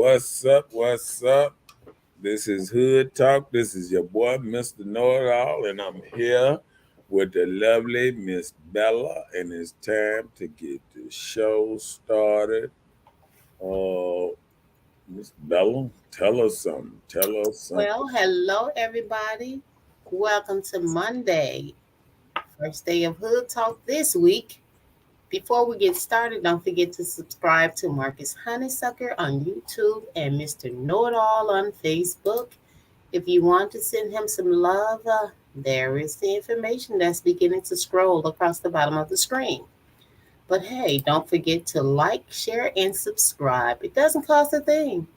What's up? What's up? This is Hood Talk. This is your boy, Mr. Know It All, and I'm here with the lovely Miss Bella, and it's time to get the show started. Uh, Miss Bella, tell us something. Tell us something. Well, hello everybody. Welcome to Monday, first day of Hood Talk this week. Before we get started, don't forget to subscribe to Marcus Honeysucker on YouTube and Mr. Know It All on Facebook. If you want to send him some love, there is the information that's beginning to scroll across the bottom of the screen. But hey, don't forget to like, share, and subscribe. It doesn't cost a thing.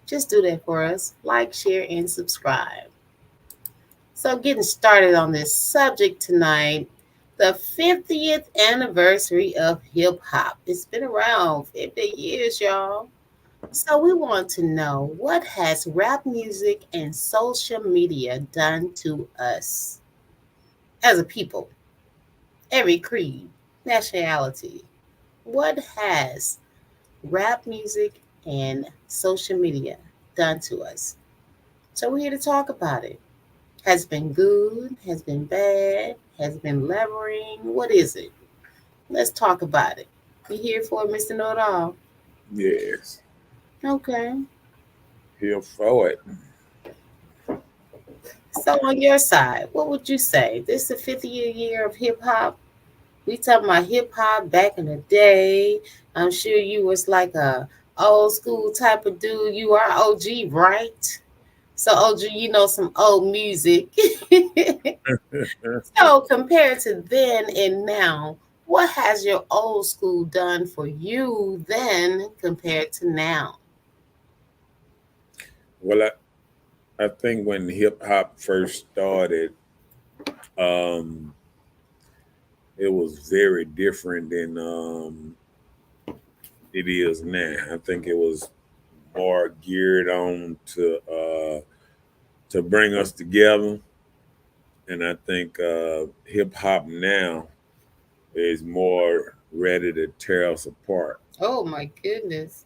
Just do that for us. Like, share, and subscribe. So, getting started on this subject tonight, the 50th anniversary of hip hop. It's been around 50 years, y'all. So, we want to know, what has rap music and social media done to us as a people? Every creed, nationality. What has rap music and social media done to us? So, we're here to talk about it. Has been good, has been bad, has been levering. What is it? Let's talk about it. You here for it, Mr. Know It All? Yes, Okay. here for it. So on your side, what would you say? This is the 50th year of hip hop. We talking about hip hop back in the day. I'm sure you was like a old school type of dude. You are OG, right? So OG, you know some old music. So compared to then and now, what has your old school done for you then compared to now? Well, I think when hip hop first started, um, it was very different than it is now. I think it was more geared on to bring us together, and I think hip hop now is more ready to tear us apart. Oh my goodness.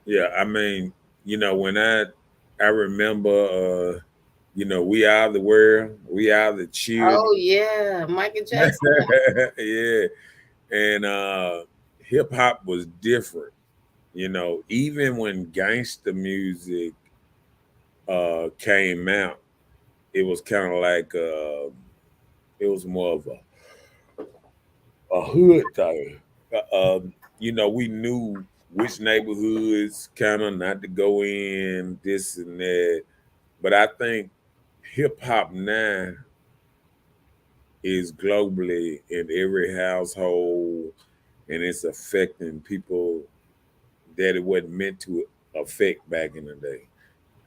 Yeah, I mean, when I remember, we are the world, we are the children. Oh yeah, Michael Jackson. Yeah, and hip hop was different. Even when gangster music came out, it was kind of like it was more of a hood thing. We knew which neighborhoods kind of not to go in, this and that. But I think hip hop now is globally in every household, and it's affecting people that it wasn't meant to affect back in the day.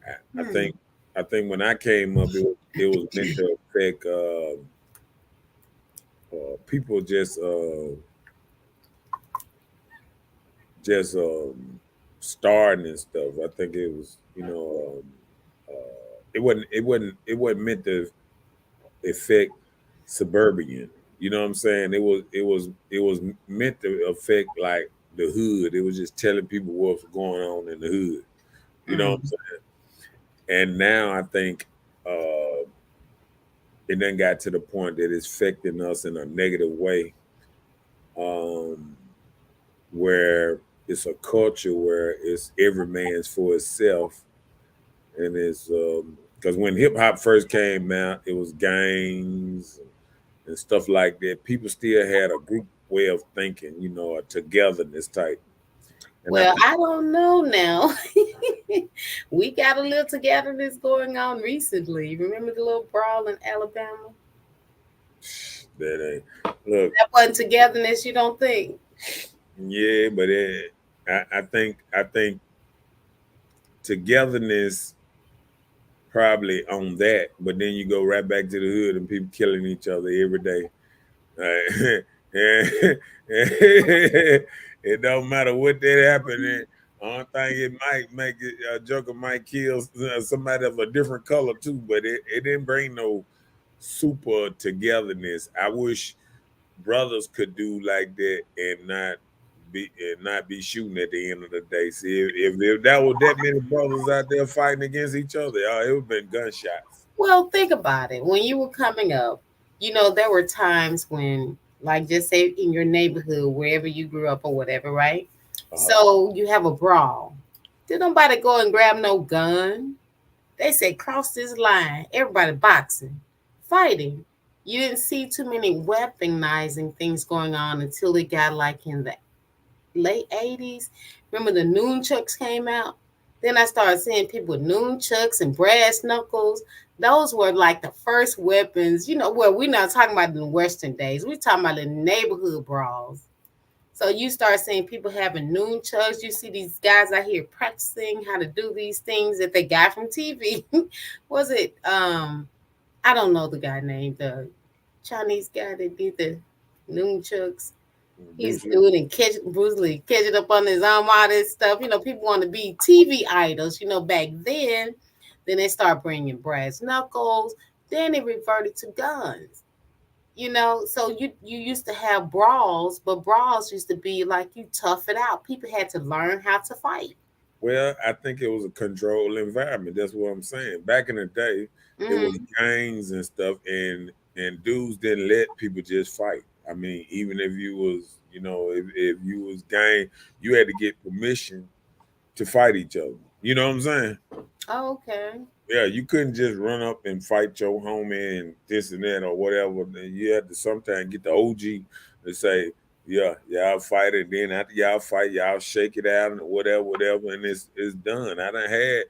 I Hmm. think I think when I came up, it was meant to affect people just starting and stuff. I think it was it wasn't meant to affect suburban. You know what I'm saying? It was meant to affect like the hood. It was just telling people what's going on in the hood. You know what I'm Hmm. saying? And now I think it then got to the point that it's affecting us in a negative way, um, where it's a culture where it's every man's for itself, and it's because when hip hop first came out, it was gangs and stuff like that. People still had a group way of thinking, a togetherness type. And I Well, think I don't know now. We got a little togetherness going on recently. Remember the little brawl in Alabama? that look, That wasn't togetherness, you don't think? yeah, but I think togetherness probably on that, but then you go right back to the hood and people killing each other every day. It don't matter what that happened. I don't think it might make it a joker might kill somebody of a different color too, but it didn't bring no super togetherness. I wish brothers could do like that and not not be shooting at the end of the day. See, if that was that many brothers out there fighting against each other, it would have been gunshots. Well, think about it. When you were coming up, there were times when, like, just say in your neighborhood, wherever you grew up or whatever, right? Uh-huh. So you have a brawl. Did nobody go and grab no gun? They said cross this line. Everybody boxing, fighting. You didn't see too many weaponizing things going on until it got like in the late 80s. Remember the nunchucks came out? Then I started seeing people with nunchucks and brass knuckles. Those were like the first weapons, well, we're not talking about the Western days. We're talking about the neighborhood brawls. So you start seeing people having nunchucks. You see these guys out here practicing how to do these things that they got from TV. Was it I don't know the guy name, the Chinese guy that did the nunchucks. He's doing and catch Bruce Lee, catch it up on his arm, all this stuff. People want to be TV idols, back then. Then they start bringing brass knuckles. Then it reverted to guns. So you used to have brawls, but brawls used to be like you tough it out. People had to learn how to fight. Well, I think it was a controlled environment. That's what I'm saying. Back in the day, it was gangs and stuff, and dudes didn't let people just fight. I mean, even if you was, if you was gang, you had to get permission to fight each other. You know what I'm saying? Oh, okay. Yeah, you couldn't just run up and fight your homie and this and that or whatever. You had to sometimes get the OG to say, yeah, y'all fight it. Then after y'all fight, y'all shake it out and whatever, and it's done. I done had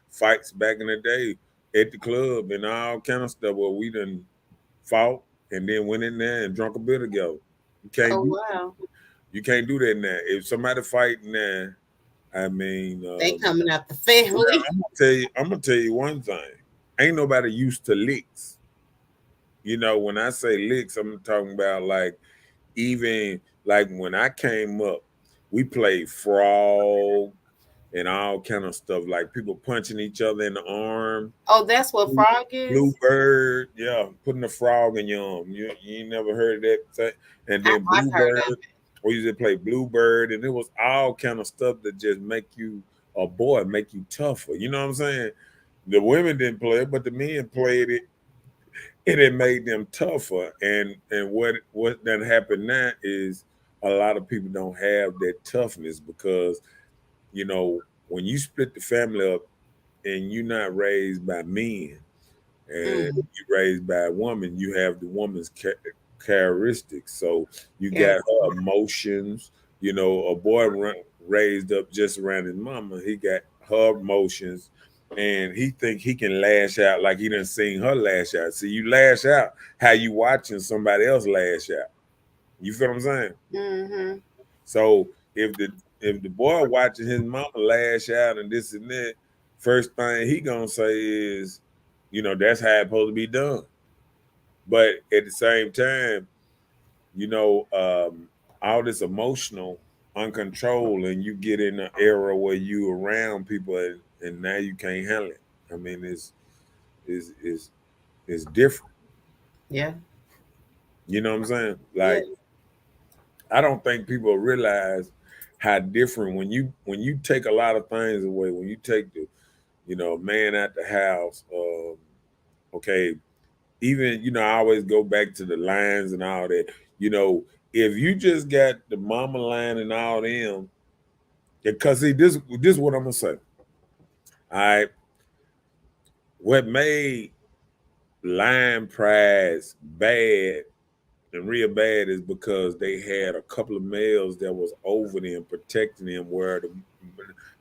fights back in the day at the club and all kind of stuff where we done fought and then went in there and drunk a beer together. You can't wow. You can't do that now. If somebody fighting now, I mean, they coming out the family. I'm gonna tell you one thing. Ain't nobody used to licks. When I say licks, I'm talking about like even like when I came up, we played frog and all kind of stuff, like people punching each other in the arm. Oh, that's what frog is? Bluebird, yeah, putting a frog in your arm. You ain't never heard of that? And then Bluebird, we used to play Bluebird, and it was all kind of stuff that just make you a boy, make you tougher. You know what I'm saying? The women didn't play it, but the men played it, and it made them tougher. And what then happened now is a lot of people don't have that toughness because when you split the family up and you're not raised by men and you're raised by a woman, you have the woman's characteristics. So you got her emotions. A boy raised up just around his mama, he got her emotions, and he think he can lash out like he done seen her lash out. See, you lash out how you watching somebody else lash out. You feel what I'm saying? Mm-hmm. So if the boy watching his mama lash out and this and that, first thing he gonna say is, that's how it's supposed to be done. But at the same time, all this emotional uncontrolled, and you get in an era where you around people and now you can't handle it. I mean, it's different. Yeah. You know what I'm saying? Like, I don't think people realize how different when you take a lot of things away, when you take the man at the house, okay, even I always go back to the lines and all that. If you just got the mama line and all them, because see, this is what I'm gonna say. All right, what made line prize bad and real bad is because they had a couple of males that was over them protecting them, where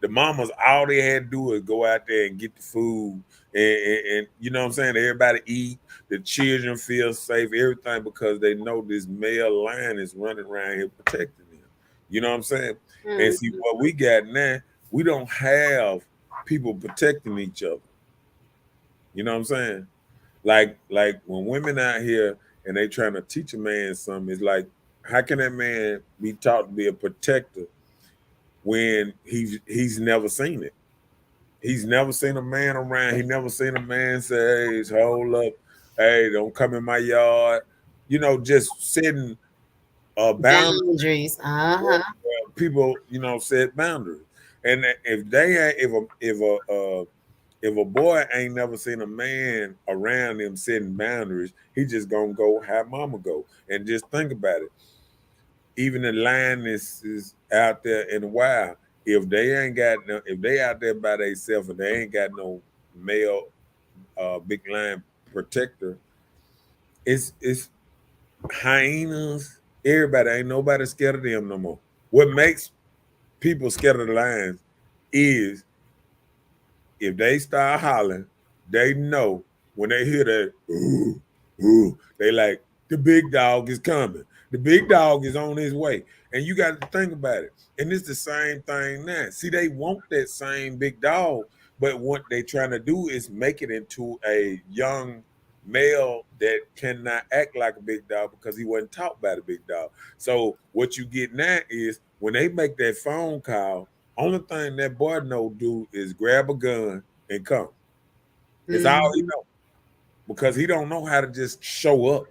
the mamas, all they had to do is go out there and get the food and you know what I'm saying, everybody eat, the children feel safe, everything, because they know this male line is running around here protecting them. You know what I'm saying? Mm-hmm. And see, what we got now, we don't have people protecting each other. You know what I'm saying? Like when women out here and they trying to teach a man something, it's like, how can that man be taught to be a protector when he's never seen it? He's never seen a man around. He never seen a man say, hey, hold up, hey, don't come in my yard. Just setting boundaries. Uh-huh. people, set boundaries. And if they ain't- if a boy ain't never seen a man around him setting boundaries, he just gonna go how mama go. And just think about it. Even the lionesses out there in the wild, if they ain't got no, if they out there by themselves and they ain't got no male big lion protector, it's hyenas. Everybody ain't nobody scared of them no more. What makes people scared of the lions is if they start hollering, they know when they hear that, ooh, ooh, they like, the big dog is coming. The big dog is on his way. And you got to think about it. And it's the same thing now. See, they want that same big dog, but what they trying to do is make it into a young male that cannot act like a big dog because he wasn't taught by the big dog. So what you get now is when they make that phone call, only thing that boy know do is grab a gun and come. It's all he Mhm. know because he don't know how to just show up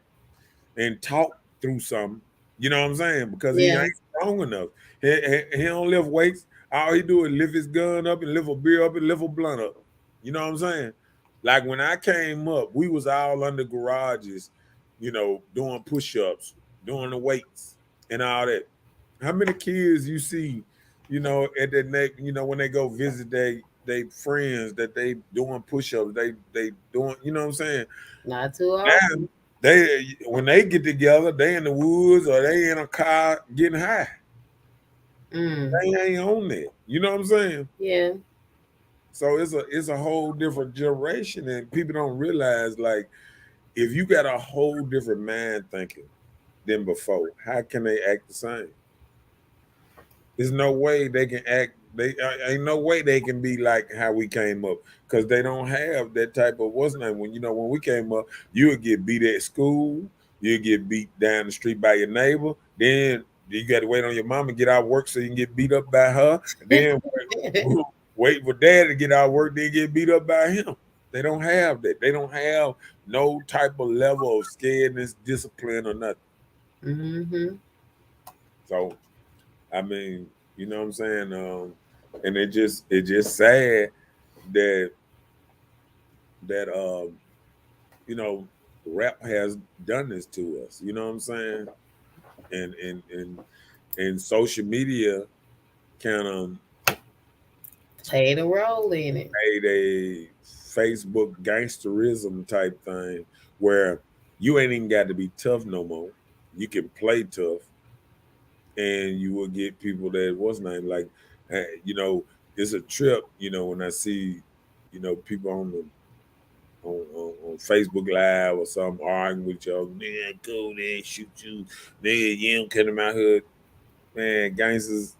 and talk through something. You know what I'm saying? Because he Yeah. ain't strong enough. He don't lift weights. All he do is lift his gun up and lift a beer up and lift a blunt up. You know what I'm saying? Like when I came up, we was all under garages, doing push-ups, doing the weights and all that. How many kids you see, at the neck, when they go visit they friends that they doing push-ups, they doing, you know what I'm saying? Not too Now often. they when they get together, they in the woods or they in a car getting high. Mm. They ain't on that. You know what I'm saying? Yeah. So it's a whole different generation, and people don't realize like if you got a whole different mind thinking than before, how can they act the same? There's no way they can act. They ain't no way they can be like how we came up because they don't have that type of what's name. When we came up, you would get beat at school, you get beat down the street by your neighbor. Then you got to wait on your mom and get out of work so you can get beat up by her. And then wait for dad to get out of work, then get beat up by him. They don't have that. They don't have no type of level of scaredness, discipline, or nothing. Mm-hmm. So I mean, you know what I'm saying? And it just sad that that rap has done this to us. You know what I'm saying? And social media kind of Played a role in it. made a Facebook gangsterism type thing where you ain't even got to be tough no more. You can play tough, and you will get people that what's name like, it's a trip. When I see, people on the on Facebook Live or something arguing with y'all, man, go there, shoot you, nigga, you don't come to my hood, man. Gangsters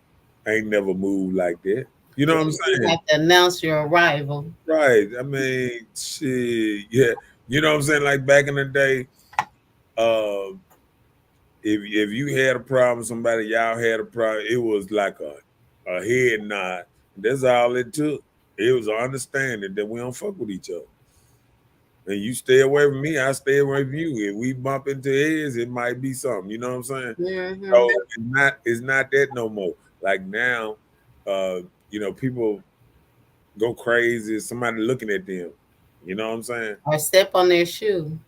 ain't never moved like that. You know Yeah, what I'm you saying? have to announce your arrival. Right. I mean, shit, yeah. You know what I'm saying? Like back in the day, uh, if you had a problem, somebody y'all had a problem, it was like a head nod. That's all it took. It was an understanding that we don't fuck with each other. And you stay away from me, I stay away from you. If we bump into heads, it might be something. You know what I'm saying? Mm-hmm. So it's not that no more. Like now, uh, people go crazy. Somebody looking at them. You know what I'm saying? Or step on their shoe.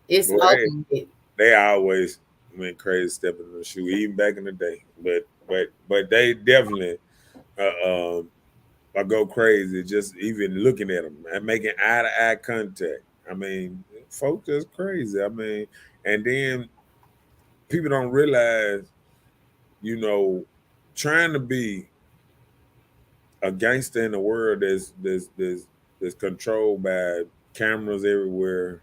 It's Well, over hey, with. they always went crazy stepping in the shoe, even back in the day. But they definitely I go crazy just even looking at them and making eye to eye contact. I mean, folks just crazy. I mean, and then people don't realize, you know, trying to be a gangster in the world that's controlled by cameras everywhere,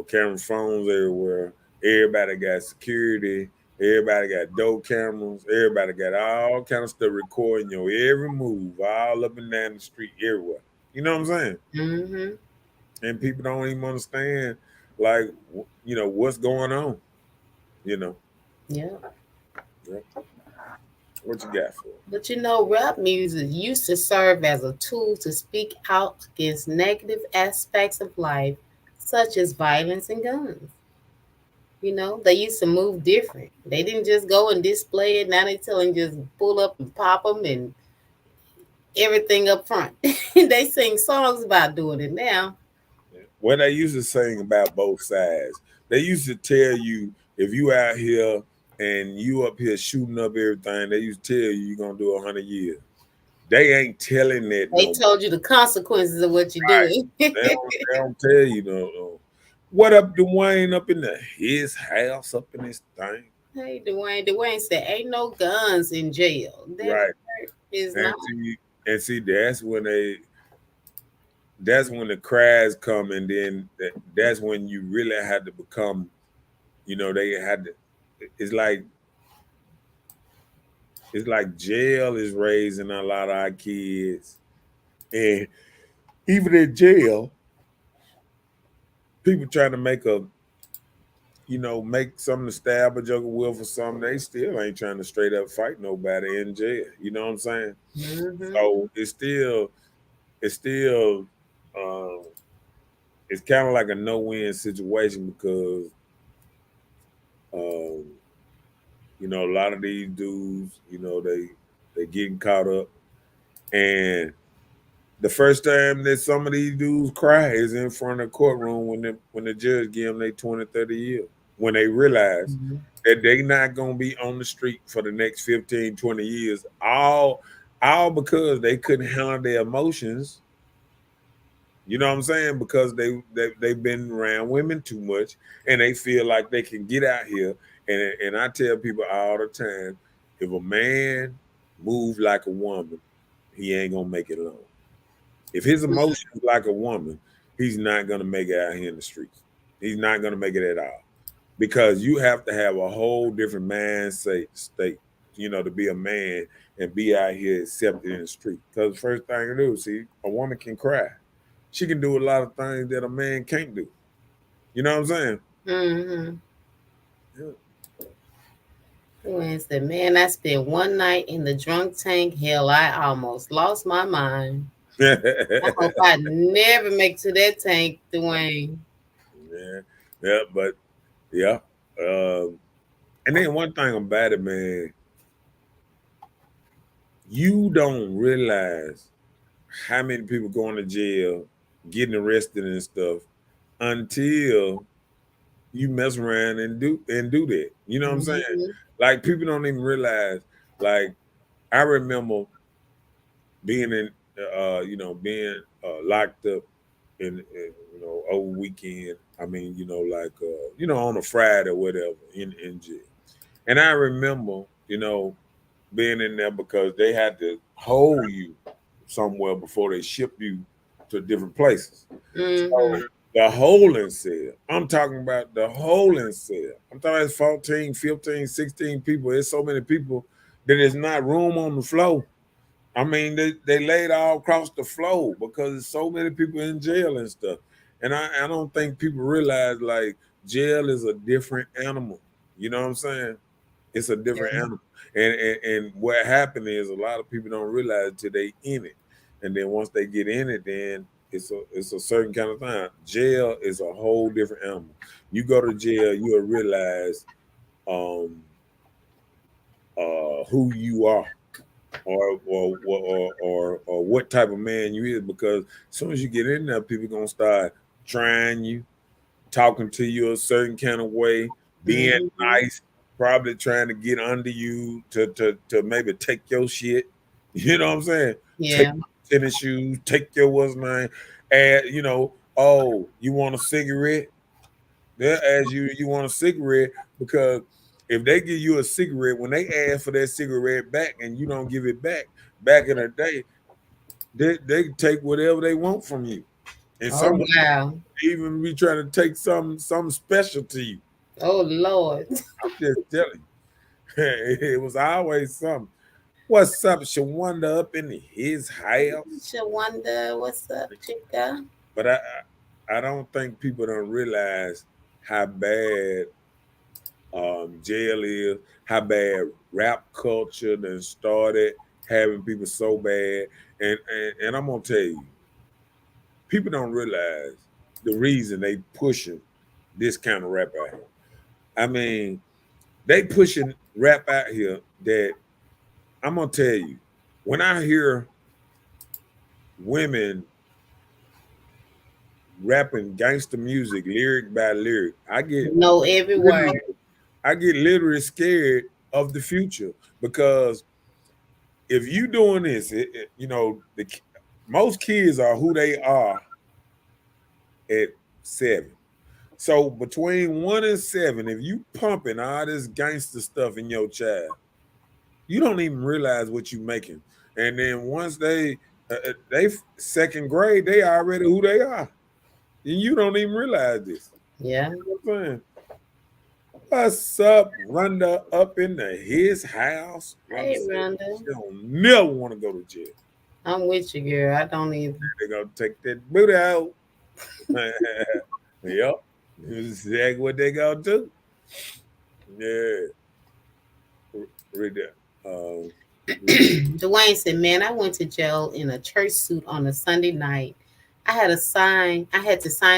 camera phones everywhere. Everybody got security. Everybody got dope cameras. Everybody got all kind of stuff recording your every move, all up and down the street, everywhere. You know what I'm saying? Mm-hmm. And people don't even understand, like, what's going on. You know, Yeah. yeah. What you got for it? But rap music used to serve as a tool to speak out against negative aspects of life, such as violence and guns. You know, they used to move different. They didn't just go and display it. Now they telling just pull up and pop them and everything up front. They sing songs about doing it now. Well, they used to sing about both sides. They used to tell you if you out here and you up here shooting up everything, they used to tell you you're gonna do 100 years. They ain't telling that They no more. told you the consequences of what you're Right. doing. They don't tell you no. What up, Dwayne up in his house up in this thing? Hey, Dwayne. Dwayne said, "Ain't no guns in jail." That Right. is And not. see, that's when the cries come, and then that's when you really had to become, they had to. It's like it's like jail is raising a lot of our kids, and even in jail, people trying to make something to stab a joker with or something. They still ain't trying to straight up fight nobody in jail. You know what I'm saying? Mm-hmm. So it's still, um, it's kind of like a no-win situation because, um, a lot of these dudes, they getting caught up, and the first time that some of these dudes cry is in front of the courtroom when the judge give them their 20, 30 years. When they realize Mm-hmm. that they not gonna be on the street for the next 15, 20 years, all because they couldn't handle their emotions. You know what I'm saying? Because they've been around women too much, and they feel like they can get out here. And I tell people all the time, if a man moves like a woman, he ain't gonna make it long. If his emotions like a woman, he's not gonna make it out here in the streets. He's not gonna make it at all. Because you have to have a whole different mindset state, to be a man and be out here accepted in the street. Because the first thing you do, see, a woman can cry. She can do a lot of things that a man can't do. You know what I'm saying? Mm-hmm. Dwayne said, "Man, I spent one night in the drunk tank. Hell, I almost lost my mind. Yeah. I hope I never make to that tank, Dwayne." Yeah, but yeah. And then one thing about it, man, you don't realize how many people going to jail, getting arrested and stuff until you mess around and do that. You know what I'm saying? Mm-hmm. Like people don't even realize. Like I remember being locked up in over weekend. I mean, like on a Friday or whatever in jail. And I remember, being in there because they had to hold you somewhere before they ship you to different places. Mm-hmm. So the holding cell, I'm talking about the holding cell. I'm talking about 14, 15, 16 people. There's so many people that there's not room on the floor. I mean, they laid all across the floor because there's so many people in jail and stuff. And I don't think people realize like jail is a different animal. You know what I'm saying? It's a different Yeah. animal. And what happened is a lot of people don't realize till they in it. And then once they get in it, then it's a certain kind of thing. Jail is a whole different animal. You go to jail, you'll realize um who you are or what type of man you is because as soon as you get in there, people gonna start trying you, talking to you a certain kind of way, being Mm-hmm. nice, probably trying to get under you to maybe take your shit. You know what I'm saying? Take Yeah. your tennis shoes, take your what's name, and oh, you want a cigarette? They'll ask you want a cigarette because if they give you a cigarette, when they ask for that cigarette back and you don't give it back in the day, they take whatever they want from you. And Oh some wow. even be trying to take something special to you. Oh Lord. I'm just telling you. It was always something. What's up, Shawanda up in his house? Shawanda, what's up, chica? But I don't think people don't realize how bad jail is, how bad rap culture then started having people so bad. And I'm gonna tell you, people don't realize the reason they pushing this kind of rap out here. I mean, they pushing rap out here that I'm gonna tell you, when I hear women rapping gangster music, lyric by lyric, Know every word. literally, I get literally scared of the future because if you doing this, most kids are who they are at 7. So between 1 and 7, if you pumping all this gangster stuff in your child, you don't even realize what you making. And then once they second grade, they already who they are, and you don't even realize this. Yeah. You know what I'm saying? What's up, Rhonda? Up into his house. Rhonda Hey, said Rhonda. she don't never want to go to jail. I'm with you, girl. I don't either. They're gonna take that booty out. Yep. Exactly what they gonna do. Yeah. Read that. Dwayne said, "Man, I went to jail in a church suit on a Sunday night. I had to sign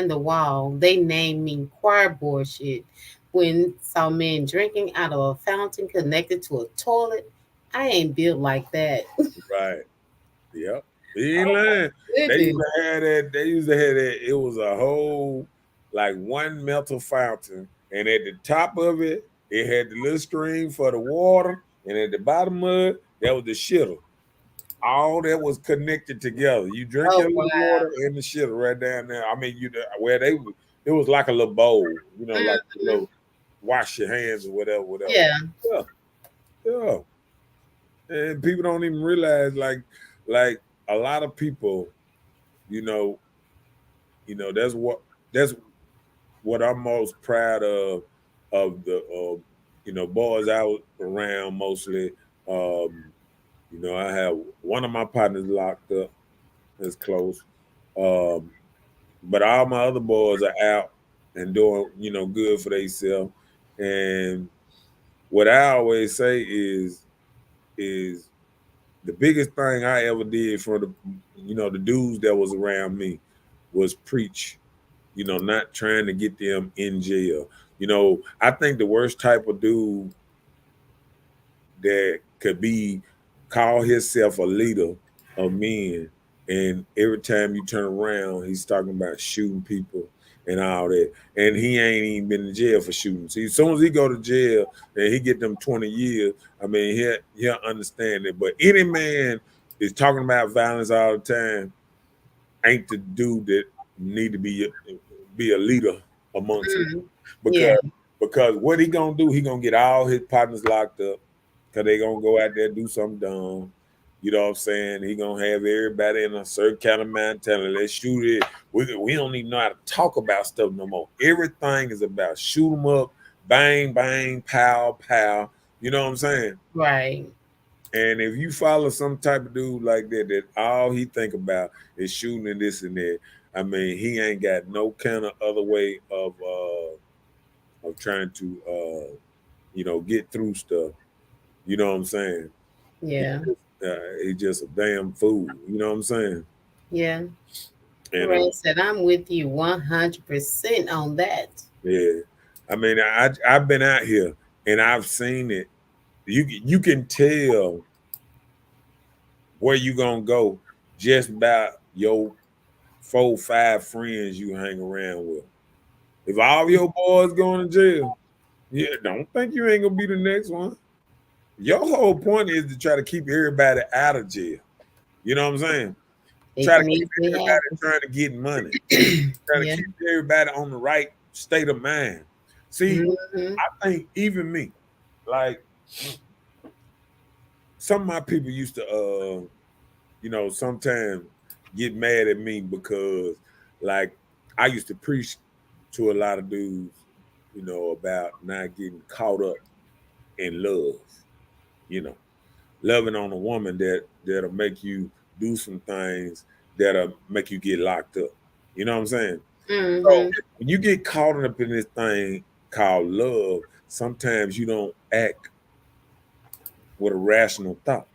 the wall. They named me choir boy shit. When saw men drinking out of a fountain connected to a toilet. I ain't built like that." Right. Yep. He ain't lying. They used Goodness. to have that. They used to have that. It was a whole like one metal fountain, and at the top of it, it had the little stream for the water, and at the bottom of it, that was the shitter. All that was connected together. You drink Oh your little wow. water and the shitter right down there. I mean, where it was like a little bowl, like a Mhm. little wash your hands or whatever, whatever. Yeah. Yeah, yeah. And people don't even realize like a lot of people, you know, that's what I'm most proud of the boys out around mostly. I have one of my partners locked up that's close. Um, but all my other boys are out and doing, good for themselves. And what I always say is the biggest thing I ever did for the dudes that was around me was preach, not trying to get them in jail. I think the worst type of dude that could be call himself a leader of men, and every time you turn around, he's talking about shooting people and all that, and he ain't even been in jail for shooting. See, as soon as he go to jail and he get them 20 years, I mean, he'll understand it. But any man is talking about violence all the time ain't the dude that need to be a leader amongst men, Mm. Yeah. because what he gonna do, he gonna get all his partners locked up because they gonna go out there and do something dumb. You know what I'm saying? He gonna have everybody in a certain kind of mind telling, let's shoot it. We don't even know how to talk about stuff no more. Everything is about shoot 'em up, bang, bang, pow, pow. You know what I'm saying? Right. And if you follow some type of dude like that all he think about is shooting and this and that, I mean, he ain't got no kind of other way of trying to get through stuff. You know what I'm saying? Yeah. He's just a damn fool. You know what I'm saying? Yeah. And Ray said, "I'm with you 100% on that." yeah, I mean, I've been out here and I've seen it. You can tell where you gonna go just about your 4, 5 friends you hang around with. If all your boys going to jail, yeah, don't think you ain't gonna be the next one. Your whole point is to try to keep everybody out of jail. You know what I'm saying? It Try to can keep easily everybody happen. trying to get money. Try to Yeah. keep everybody on the right state of mind. See, Hmm. I think even me, like some of my people used to sometimes get mad at me because like I used to preach to a lot of dudes, about not getting caught up in love, you know, loving on a woman that'll make you do some things that'll make you get locked up. You know what I'm saying? So Hmm. when you get caught up in this thing called love, sometimes you don't act with a rational thought.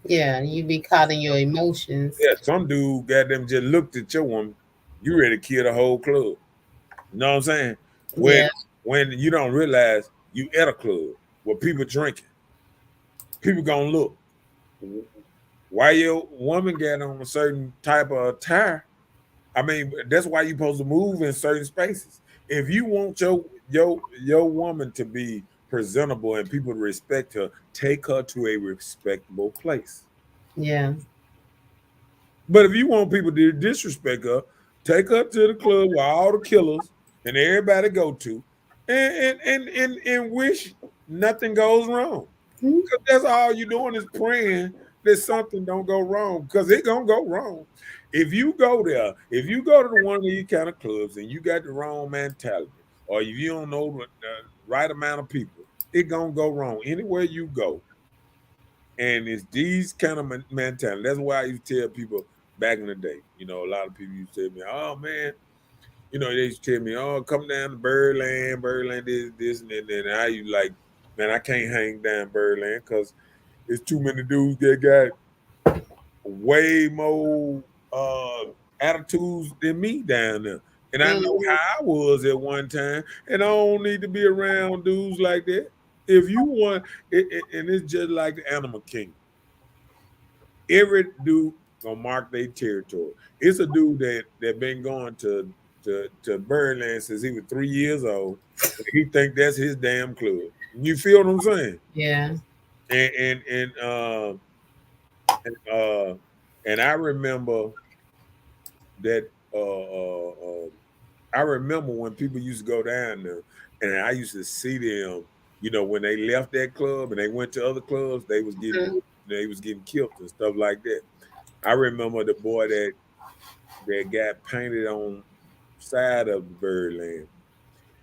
Yeah. You be caught in your emotions. Yeah, some dude got them just looked at your woman, you ready to kill the whole club. You know what I'm saying? When Yeah. when you don't realize you at a club where people drinking, people gonna look. Why your woman got on a certain type of attire? I mean, that's why you supposed to move in certain spaces. If you want your woman to be presentable and people to respect her, take her to a respectable place. Yeah. But if you want people to disrespect her, take her to the club where all the killers and everybody go to, and wish nothing goes wrong. Mhm. Because that's all you're doing is praying that something don't go wrong. Because it gonna go wrong. If you go there, if you go to one of these kind of clubs and you got the wrong mentality, or if you don't know the right amount of people, it gonna go wrong anywhere you go. And it's these kind of mentality. That's why I used to tell people back in the day. You know, a lot of people used to tell me, "Oh man," you know, they used to tell me, "Oh, come down to Birdland, Birdland, this, and then." And I used like, man, I can't hang down Birdland because it's too many dudes that got way more attitudes than me down there. And I know Mhm. how I was at one time, and I don't need to be around dudes like that. If you want, and it's just like the Animal Kingdom. Every dude gonna mark their territory. It's a dude that been going to Birdland since he was 3 years old. And he think that's his damn club. You feel what I'm saying? Yeah. And and I remember that I remember when people used to go down there, and I used to see them. You know, when they left that club and they went to other clubs, Mhm. they was getting killed and stuff like that. I remember the boy that got painted on side of the Birdland.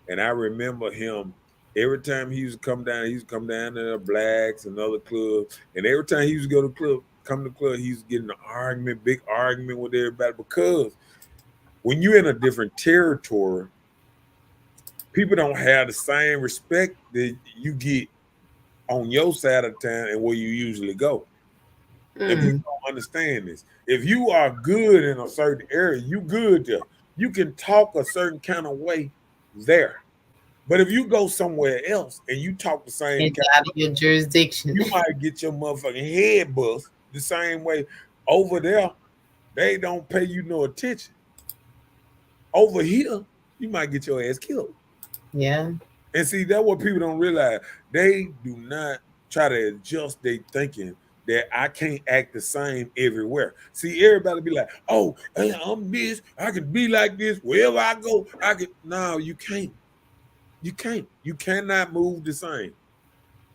And I remember him every time he used to come down, he used to come down to the blacks and other clubs. And every time he used to go to the club, come to the club, he used to get in an argument, big argument with everybody. Because when you're in a different territory, people don't have the same respect that you get on your side of town and where you usually go. And people Mm. don't understand this. If you are good in a certain area, you good there. You can talk a certain kind of way there. But if you go somewhere else and you talk the same It's kind, out of your jurisdiction. you might get your motherfucking head bust the same way. Over there, they don't pay you no attention. Over here, you might get your ass killed. Yeah. And see, that's what people don't realize. They do not try to adjust their thinking that I can't act the same everywhere. See, everybody be like, oh, hey, I'm this, I can be like this. Wherever I go, I can. No, you can't. You can't. You cannot move the same.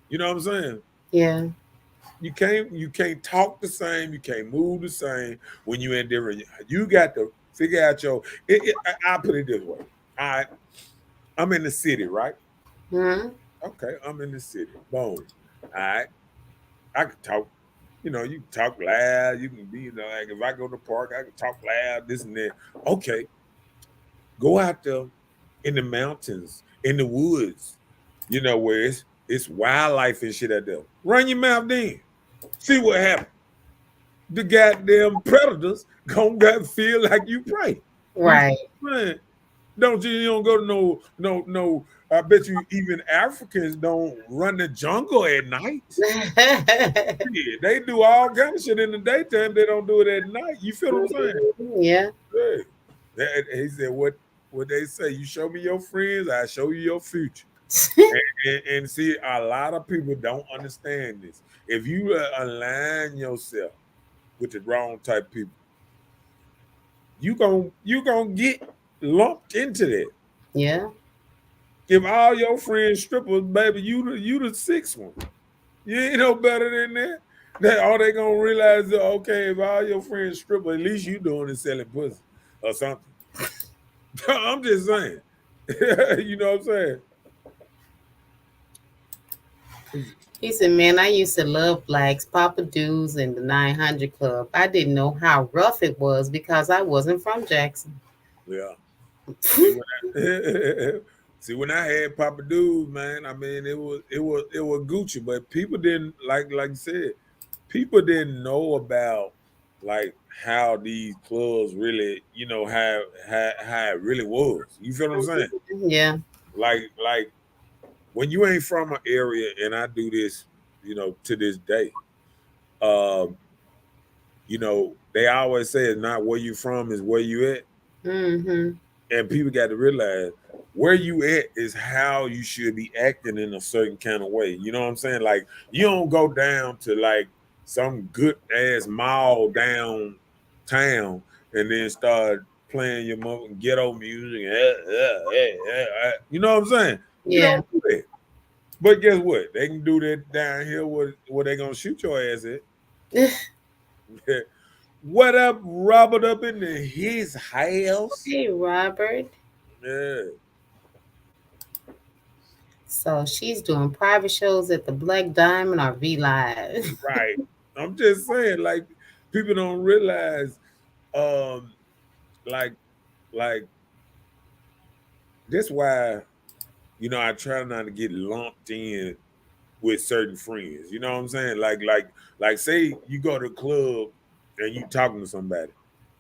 You know what I'm saying? Yeah. You can't talk the same, you can't move the same when you're in different. You got to figure out I'll put it this way. All right, I'm in the city, right? Mhm. Okay, I'm in the city. Boom. All right. I can talk, you can talk loud. You can be, like if I go to the park, I can talk loud, this and that. Okay. Go out there in the mountains, in the woods, where it's wildlife and shit out there. Run your mouth then. See what happens. The goddamn predators gonna feel like you prey. You Right. man, you don't go to no. I bet you even Africans don't run the jungle at night. Yeah, they do all kind of shit in the daytime. They don't do it at night. You feel what I'm saying? Yeah. Hey, he said what they say. You show me your friends, I show you your future. And see, a lot of people don't understand this. If you align yourself with the wrong type of people, you gonna get lumped into that. Yeah. If all your friends strippers, baby, you the sixth one. You ain't no better than that. That all they gonna realize is okay, if all your friends stripper, at least you doing is selling pussy or something. I'm just saying. You know what I'm saying? He said, "Man, I used to love blacks, Papa Do's, and the 900 Club. I didn't know how rough it was because I wasn't from Jackson." Yeah. See when I had Papa Dudes, man. I mean, it was Gucci, but people didn't like you said. People didn't know about like how these clubs really, how it really was. You feel what I'm saying? Yeah. Like when you ain't from an area, and I do this, to this day. Um, they always say it's not where you from, is where you at. Mm-hmm. And people got to realize where you at is how you should be acting in a certain kind of way. You know what I'm saying? Like you don't go down to like some good ass mall downtown and then start playing your mother ghetto music. You know what I'm saying? You Yeah. don't do that. But guess what? They can do that down here where they gonna shoot your ass at. What up, Robert up into his house? Hey, Robert. Yeah. So she's doing private shows at the Black Diamond or V Live. Right. I'm just saying, like, people don't realize, um, like, like that's why, I try not to get lumped in with certain friends. You know what I'm saying? Like, say you go to a club and you talking to somebody.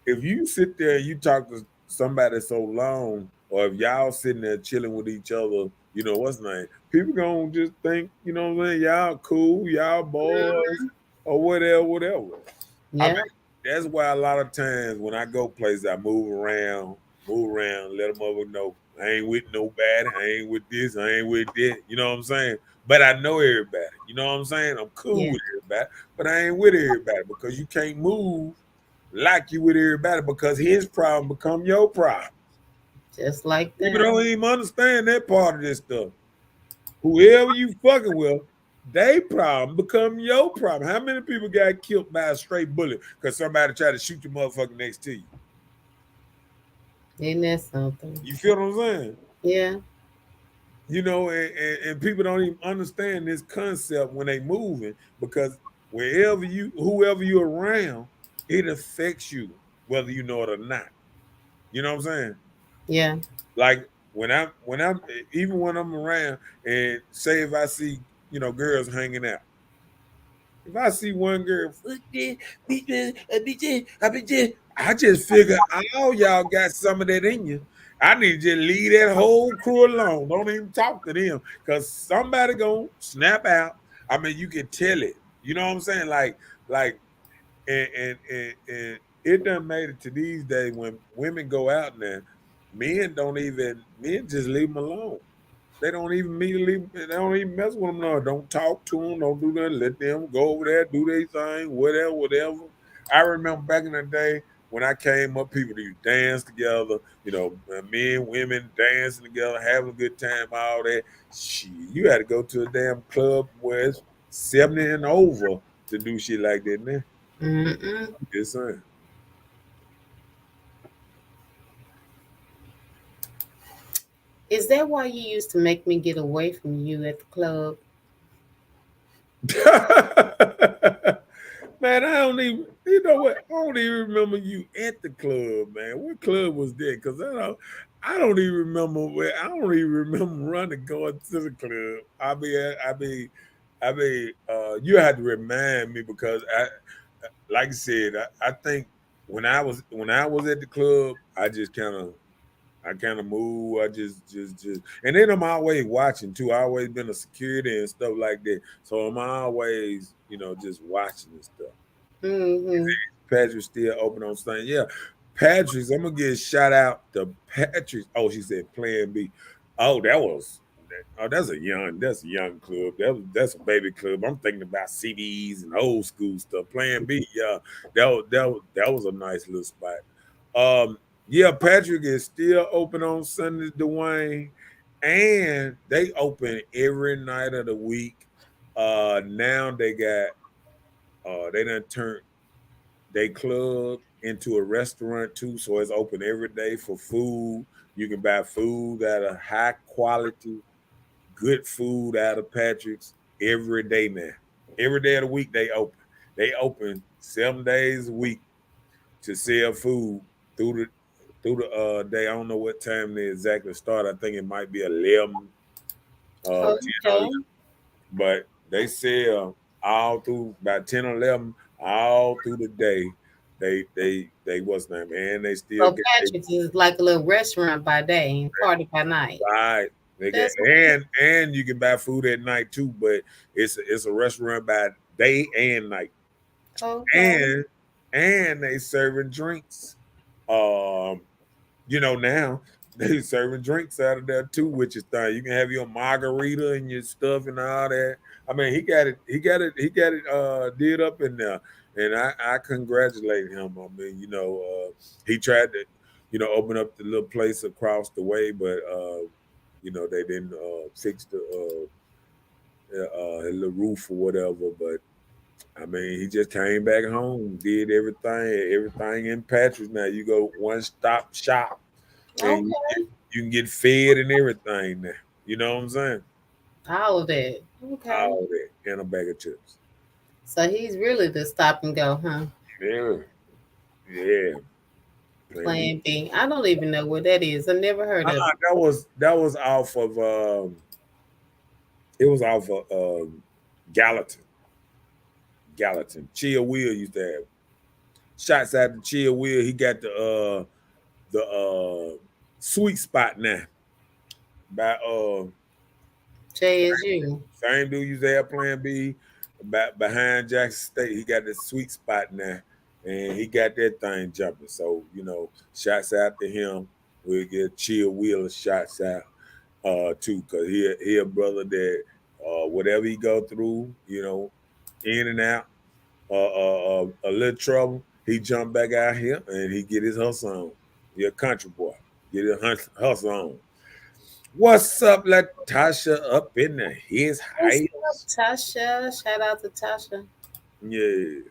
If you sit there and you talk to somebody so long, or if y'all sitting there chilling with each other, what's name? People gonna just think, what I'm saying, y'all cool, y'all boys, or whatever, whatever. I mean, Yeah. that's why a lot of times when I go places, I move around, let them over know I ain't with nobody, I ain't with this, I ain't with that. You know what I'm saying? But I know everybody. You know what I'm saying? I'm cool Yeah. with everybody, but I ain't with everybody because you can't move like you with everybody because his problem become your problem. Just like People that. don't even understand that part of this stuff. Whoever you fucking with, they problem become your problem. How many people got killed by a straight bullet because somebody tried to shoot the motherfucker next to you? Isn't that something? You feel what I'm saying? Yeah. And people don't even understand this concept when they moving because whoever you're around, it affects you whether you know it or not. You know what I'm saying? Yeah. Like when I'm even when I'm around and say if I see girls hanging out, if I see one girl, fuck this, I just figure all y'all got some of that in you. I need to just leave that whole crew alone. Don't even talk to them because somebody gonna snap out. I mean, you can tell it. You know what I'm saying? Like, and it done made it to these days when women go out now, men just leave them alone. They don't even they don't even mess with them. No, don't talk to them. Don't do that. Let them go over there, do their thing, whatever, whatever. I remember back in the day when I came up, people used to dance together. Men, women dancing together, having a good time, all that. Shit, you had to go to a damn club where it's 70 and over to do shit like that. Now, Mm-mm. I'm just saying. Is that why you used to make me get away from you at the club? Man, I don't even, you know what? I don't even remember you at the club, man. What club was that? Because I don't even remember I don't even remember running going to the club. You had to remind me because like I said, I think when I was at the club, I kind of move. I just, and then I'm always watching too. I always been a security and stuff like that. So I'm always, just watching and stuff. Mm-hmm. Patrick's still open on Sunday. Yeah, Patrick's. I'm gonna give a shout out to Patrick's. Oh, she said Plan B. Oh, that's a young club. That's a baby club. I'm thinking about CDs and old school stuff. Plan B. Yeah, that was a nice little spot. Yeah, Patrick is still open on Sundays, Dwayne, and they open every night of the week. Now they done turned they club into a restaurant too, so it's open every day for food. You can buy food at a high quality, good food out of Patrick's every day now. Every day of the week they open. They open 7 days a week to sell food through the day. I don't know what time they exactly start. I think it might be 11, 10 or 11. Okay. But they sell all through by 10 or 11, all through the day. They what's the name? And they still So get they Patrick's is like a little restaurant by day and party by night. right. They get That's what, and you can buy food at night too, but it's a restaurant by day and night, okay. and they serving drinks. Um, now they serving drinks out of there too, which is thing. You can have your margarita and your stuff and all that. I mean, he got it did up in there, and I congratulate him. I mean, he tried to, open up the little place across the way, but they didn't fix the little roof or whatever. But I mean, he just came back home, did everything in Patrick's. Now you go one stop shop, and Okay. you can get fed and everything now. You know what I'm saying? All of that. Okay. All that and a bag of chips. So he's really the stop and go, huh? Yeah, yeah. Plan B. Plan B. I don't even know what that is. I never heard of it. That was off of it was off of Gallatin. Gallatin. Chill Will used to have shots at the Chill Will. He got the sweet spot now by JSU. same dude used to have Plan B back behind Jackson State. He got the sweet spot now, and he got that thing jumping. So shots out to him. We'll get Chill Wheeler shots out too, cause he a brother that whatever he go through, in and out, a little trouble, he jump back out here and he get his hustle on. He a country boy, get his hustle on. What's up, Latasha? Up in his What's up, house? Tasha? Shout out to Tasha. Yeah.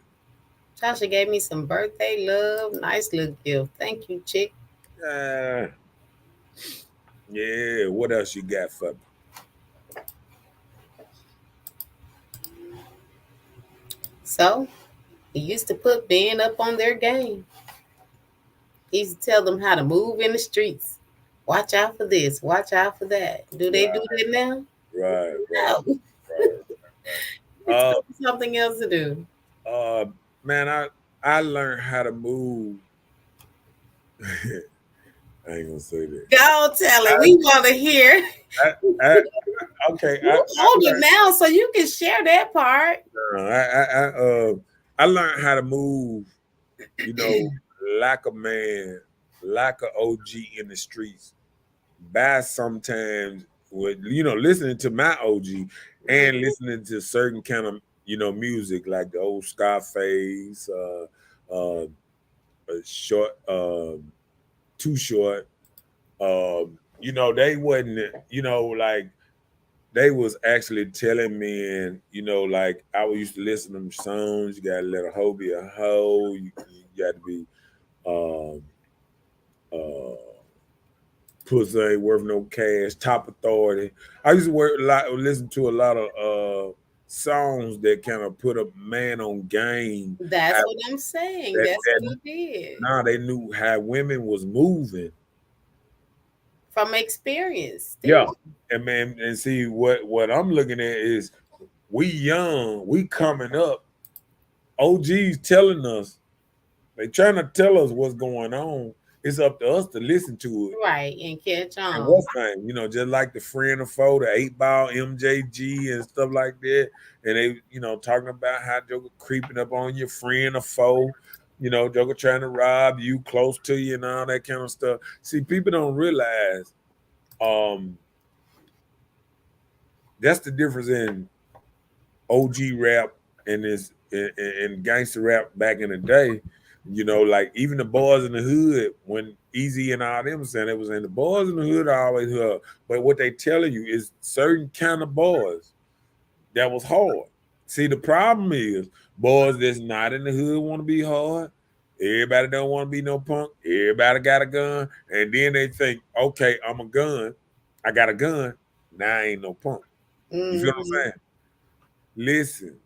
Tasha gave me some birthday love. Nice little gift. Thank you, chick. Uh, yeah. What else you got for me? So he used to put Ben up on their game. He used to tell them how to move in the streets. Watch out for this. Watch out for that. Do they do that now? Right, No. right. It's Uh, something else to do. uh, man, I learned how to move. I ain't gonna say that. Go tell it. We want to hear. I, I, okay, You're older now, so you can share that part. I learned how to move. Like a man, like a OG in the streets. By sometimes with listening to my OG and listening to certain kind of music like the old Scarface, short, Too Short. They wasn't like they was actually telling me, and like I used to listen to them songs. You gotta let a hoe be a hoe. You got to be um uh pussy ain't worth no cash, top authority. I used to listen to a lot of songs that kind of put a man on game. That's what I'm saying. That, That's that what he did. now they knew how women was moving. From experience. Yeah. And man, and see what I'm looking at is we young, we coming up, OGs telling us, they trying to tell us what's going on. It's up to us to listen to it. Right, and catch And on. what's name, just like the friend of foe, the 8-ball MJG and stuff like that. And they, talking about how Joker creeping up on your friend or foe, Joker trying to rob you, close to you, and all that kind of stuff. See, people don't realize that's the difference in OG rap and this and gangster rap back in the day. Like even the boys in the hood, when Easy and all them saying it was in the boys in the hood are always hard. But what they telling you is certain kind of boys that was hard. See, the problem is boys that's not in the hood want to be hard. Everybody don't want to be no punk. Everybody got a gun. And then they think, okay, I'm a gun. I got a gun. Now I ain't no punk. You feel what I'm saying? Listen,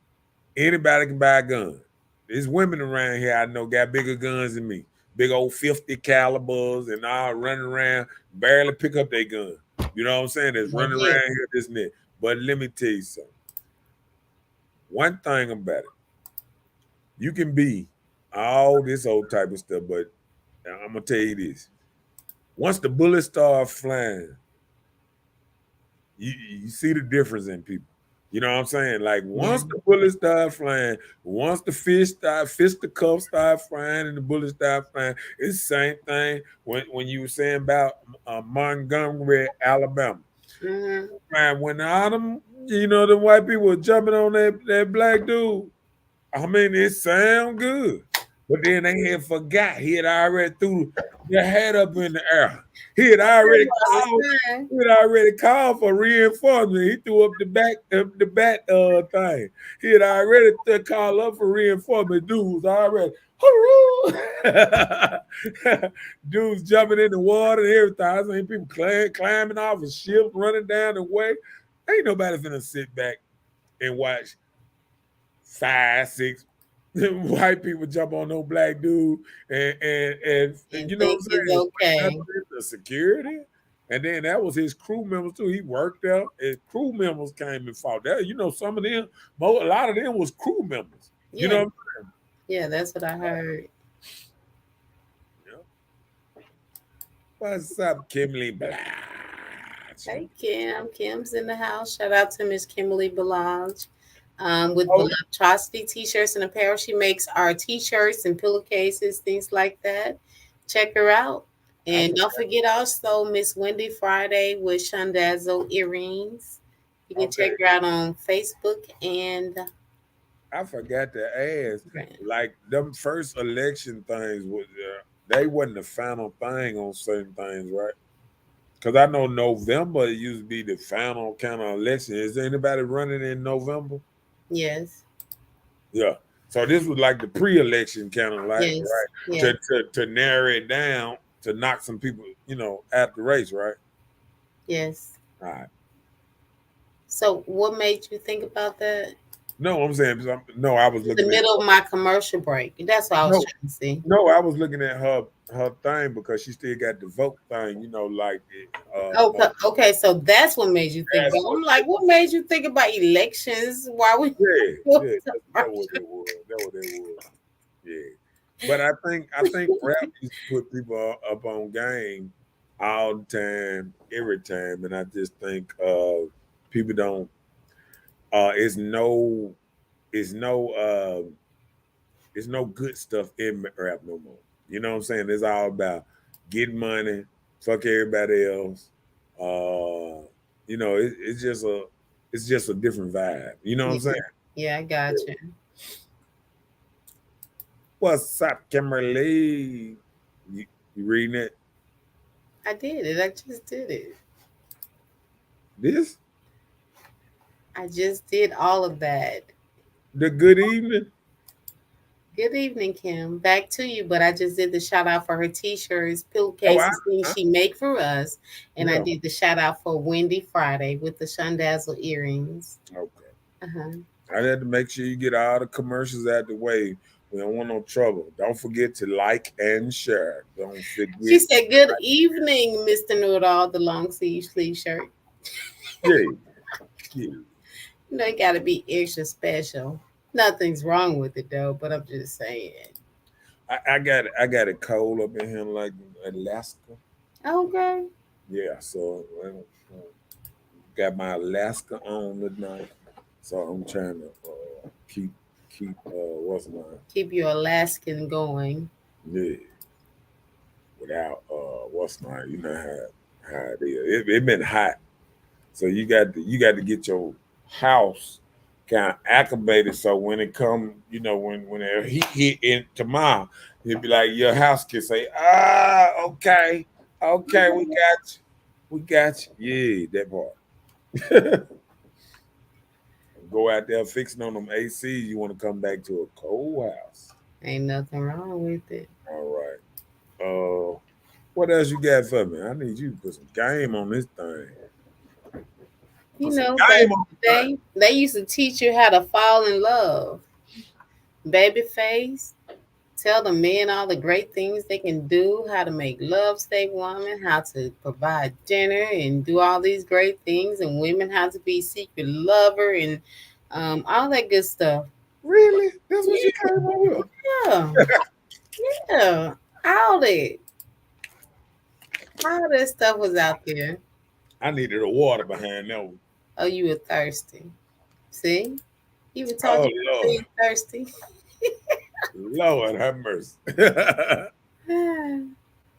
anybody can buy a gun. There's women around here I know got bigger guns than me. Big old 50 calibers and all running around, barely pick up their gun. You know what I'm saying? That's running around here, this and that. But let me tell you something. One thing about it, you can be all this old type of stuff, but I'm gonna tell you this. Once the bullets start flying, you see the difference in people. You know what I'm saying? Like once Yeah. the bullets start flying, once the fisticuffs start flying, and the bullets start flying, it's the same thing when you were saying about Montgomery, Alabama. Mm-hmm. Man, when all them, the white people were jumping on that black dude, I mean, it sound good. But then they had forgot he had already threw the hat up in the air. He had already called, he had already called for reinforcement. He threw up the bat thing. He had already called up for reinforcement. Dude was already dudes jumping in the water and everything. I seen people climbing off of ships, running down the way. Ain't nobody finna sit back and watch 5, 6 white people jump on no black dude and And you know what I'm think it's saying? okay. The security. And then that was his crew members too. He worked there. His crew members came and fought there. Some of them, a lot of them was crew members. You Yeah, know what yeah, that's what I heard. I'm saying? Yeah. What's up, Kimberly Blige? Hey Kim, Kim's in the house. Shout out to Miss Kimberly Balaj. With Oh, Voluptuosity t-shirts and apparel. She makes our t-shirts and pillowcases, things like that. Check her out. I And don't forgot. forget also Miss Wendy Friday with Shandazzle earrings. You can Okay. check her out on Facebook and I forgot to ask. Instagram. Like them first election things was they wasn't the final thing on certain things, right? Because I know November used to be the final kind of election. Is there anybody running in November? Yes, Yeah. So this was like the pre-election kind of like, yes, right? yes, To narrow it down to knock some people, out the race, right? yes. All right. So what made you think about that? No, I'm saying no. I was The looking at middle of my commercial break. That's what I was no, trying to see. no. I was looking at her thing because she still got the vote thing. Like Okay, okay, so that's what made you think that's about. I'm like, what made you think about elections? Why we yeah, going yeah. to That what it was. That what it was. Yeah. But I think rap used to put people up on game all the time, every time, and I just think people don't. It's no, it's no, it's no good stuff in rap no more. You know what I'm saying? It's all about getting money, fuck everybody else. It's just a different vibe. You know what I'm Yeah, saying? yeah, I got you. What's up, Kimberly? You reading it? I did it. I just did it. This I just did all of that. the good evening. Good evening, Kim. Back to you, but I just did the shout out for her t-shirts, Oh, pillowcases, things I she make for us, and I yeah. did the shout out for Wendy Friday with the Shandazzle earrings. Okay. Uh-huh. I had to make sure you get all the commercials out the way. We don't want no trouble. Don't forget to like and share. Don't She forget. said, "Good evening, Mr. Know-it-all, the long sleeve shirt." Yeah, yeah. You know, it got to be extra special. Nothing's wrong with it though, but I'm just saying. I got a cold up in here like Alaska. Okay. Yeah, so got my Alaska on tonight. So I'm trying to keep what's my Keep your Alaskan going. yeah without what's my how it is. It been hot. So you got to get your house kind of acclimated. So when it come, when the heat hit in tomorrow, it'd be like your house can say, okay, we got you. Yeah, that part. Go out there fixing on them ACs. You want to come back to a cold house. Ain't nothing wrong with it. All right. What else you got for me? I need you to put some game on this thing. You Put some know, back game in on the this thing. day, they used to teach you how to fall in love. Babyface, tell the men all the great things they can do, how to make love stay woman, how to provide dinner and do all these great things, and women how to be secret lover and all that good stuff. Really? That's what you came up with? Yeah, yeah, all that, all that stuff was out there. I needed a water behind that one. Oh, you were thirsty. See? You were Oh talking about Lord, being thirsty. Lord have mercy.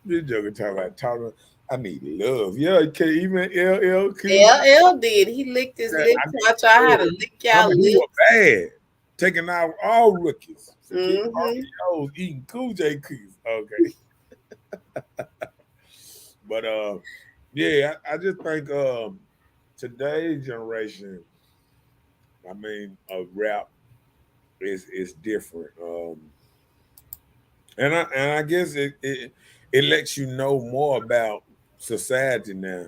This joker talking about talking. I need love. Yeah, you can't even LL Cool. LL did. He licked his lips. I need I try how to love. lick I y'all mean, he was lips. bad, taking out all rookies. So keep Mm-hmm. RPOs eating Cool J cookies. Okay, but yeah, I just think today's generation. I mean, rap is different. And I guess it lets you know more about society now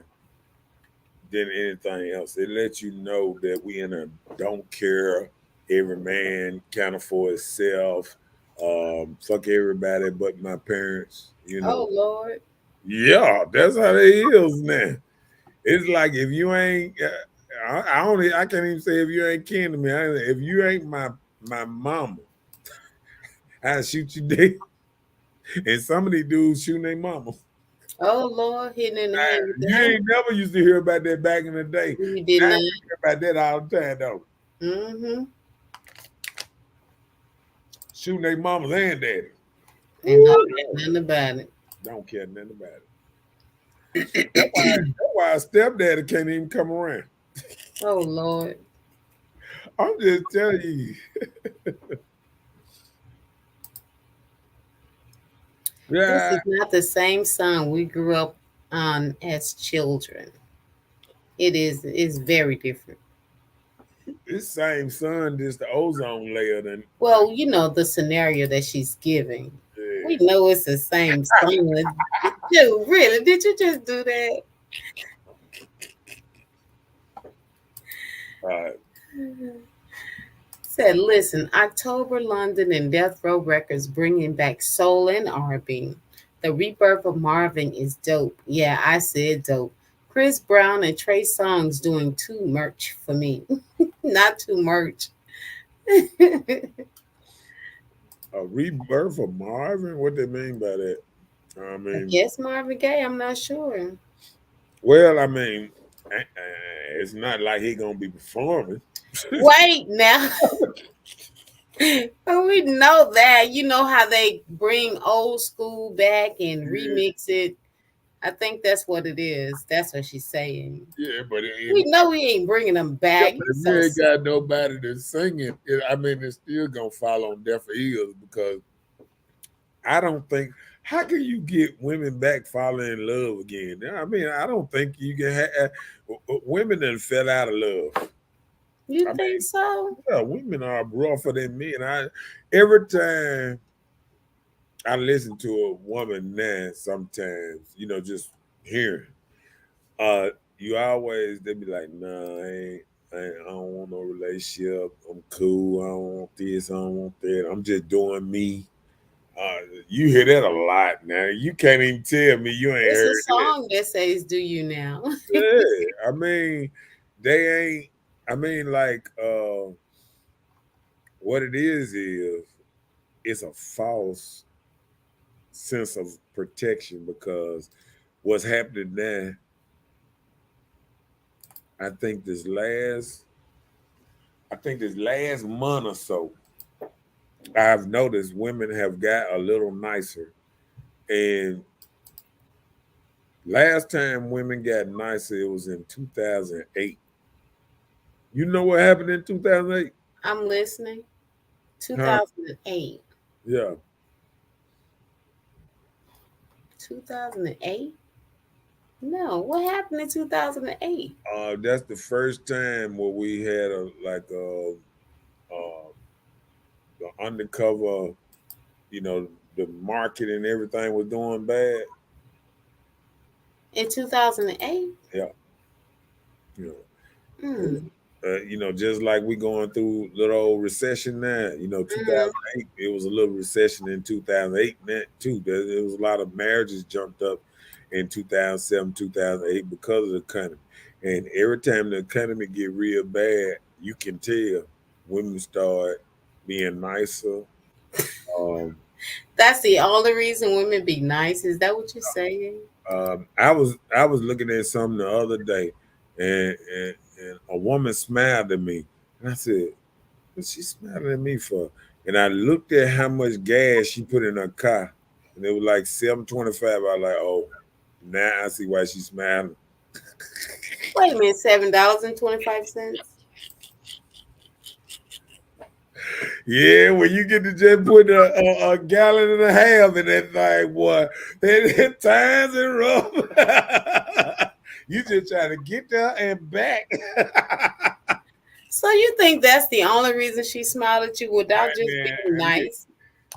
than anything else. It lets you know that we in a don't care, every man kind of for himself, fuck everybody but my parents, you Oh know. Lord. Yeah, that's how it is now. It's like if you ain't, I can't even say if you ain't kin to me. If you ain't my mama, I shoot you dead. And some of these dudes shooting their mama. Oh Lord, hitting in the head with the You hammer. ain't never used to hear about that back in the day. You did Now not. you hear about that all the time though. Mm-hmm. Shooting their mamas and daddy. And Ooh, don't get nothing about it. don't care nothing about it. That's why a stepdaddy can't even come around. Oh Lord. I'm just telling you. This Yeah, is not the same song we grew up on as children. It's very different. this same sun, just the ozone layer. Than Well, you know the scenario that she's giving. We yeah. know it's the same song. Dude, really? Did you just do that? Uh, Said, listen, October London and Death Row Records bringing back soul and R&B. The rebirth of Marvin is dope. Yeah, I said dope. Chris Brown and Trey Songz doing too much for me. Not too much. a rebirth of Marvin. What they mean by that? I I mean, guess Marvin Gaye, I'm not sure. well, I mean, it's not like he gonna be performing. Wait now. But we know that. You know how they bring old school back and Yeah, remix it. I think that's what it is. That's what she's saying. yeah, but We know we ain't bringing them yeah, back. but You if so you ain't got nobody to sing it, I mean, it's still gonna fall on deaf ears because I don't think. How can you get women back falling in love again? I mean, I don't think you can have women that fell out of love. you I think mean, so? yeah, women are rougher than men. Every time I listen to a woman now, sometimes just hearing, uh, you always they be like, nah, I don't want no relationship. I'm cool. I don't want this. I don't want that. I'm just doing me. Uh, you hear that a lot now. You can't even tell me you ain't It's a heard that. song that says "Do You Now." Yeah, I mean, they ain't. I mean, like, what it is it's a false sense of protection because what's happening now. I think this last. I think this last month or so, I've noticed women have got a little nicer. And last time women got nicer, it was in 2008. You know what happened in 2008? I'm listening. Huh? 2008. Yeah. 2008? No, what happened in 2008? That's the first time where we had a like uh the undercover, the market and everything was doing bad. In 2008? Yeah. You know, Mm. just like we going through little old recession now. Mm. 2008, it was a little recession in 2008 that too. There was a lot of marriages jumped up in 2007, 2008 because of the economy. And every time the economy get real bad, you can tell women start being nicer. Um, That's the only reason women be nice. Is that what you're saying? I was looking at something the other day, and a woman smiled at me, and I said, "What's she smiling at me for?" And I looked at how much gas she put in her car, and it was like 7.25. I was like, "Oh, now I see why she's smiling." Wait a minute, $7.25. Yeah, when you get to just put a gallon and a half in that thing, boy, it times and rough. You just trying to get there and back. So you think that's the only reason she smiled at you without just Man, being nice?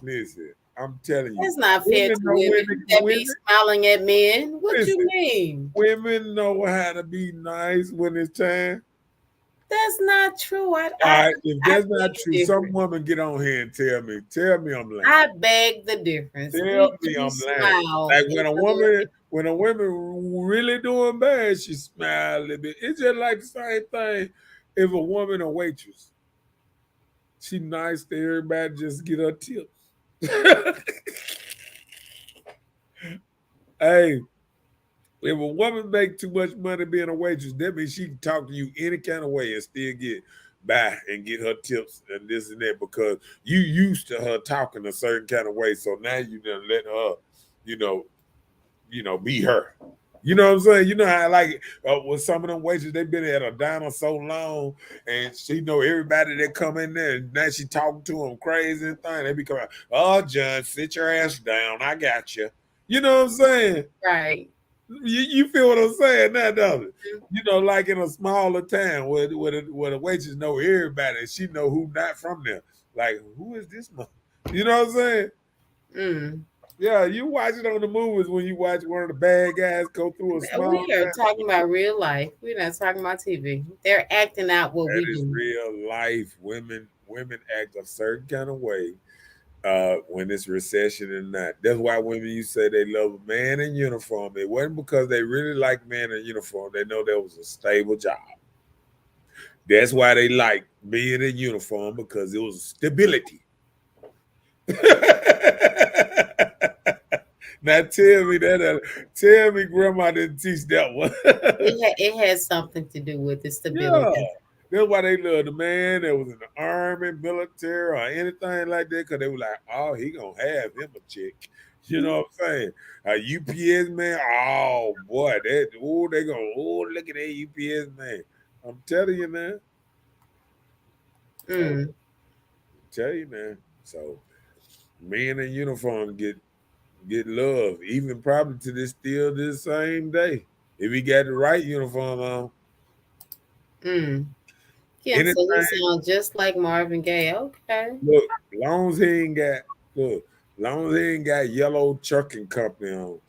listen, I'm telling you, That's not fair women to know women women. that be Women, smiling at men. What you listen, mean? women know how to be nice when it's time. That's not true. All right, if I that's beg not the true, some difference. woman get on here and tell me I'm lying. I beg the difference. Tell Would me you I'm lying. smile Like at the little when a woman really doing bad, she smile a little bit. It's just like the same thing. If a woman a waitress, she nice to everybody, just get her tips. Hey, if a woman make too much money being a waitress, that means she can talk to you any kind of way and still get by and get her tips and this and that because you used to her talking a certain kind of way. So now you done let her, you know, be her. You know what I'm saying? You know how like with some of them waitresses, they been at a diner so long, and she know everybody that come in there, and now she talking to them crazy and thing. They be coming, oh, John, sit your ass down. I got you. You know what I'm saying? right. You feel what I'm saying now, don't it? You know, like in a smaller town where the waitress know everybody, and she know who not from there. Like, who is this man? You know what I'm saying? Mm. Yeah, you watch it on the movies when you watch one of the bad guys go through a small We are town. talking about real life. We're not talking about TV. They're acting out what That we is do. real life. Women act a certain kind of way when it's recession and not. That's why women you say they love a man in uniform. It wasn't because they really like men in uniform. They know that was a stable job. That's why they like being in uniform because it was stability. Now tell me that. Tell me, Grandma didn't teach that one. It has something to do with the Yeah, stability. that's why they love the man that was in the army, military, or anything like that. Cause they were like, oh, he gonna have him a chick. You know what I'm saying? A UPS man, oh boy, they gonna look at that UPS man. I'm telling you, man. So Mm. tell you, man. So men in uniform get love, even probably to this still this same day. If he got the right uniform on, Mm. Yeah, so he anything. sounds just like Marvin Gaye. Okay. Look, long as he ain't got look, long as he ain't got yellow trucking company on.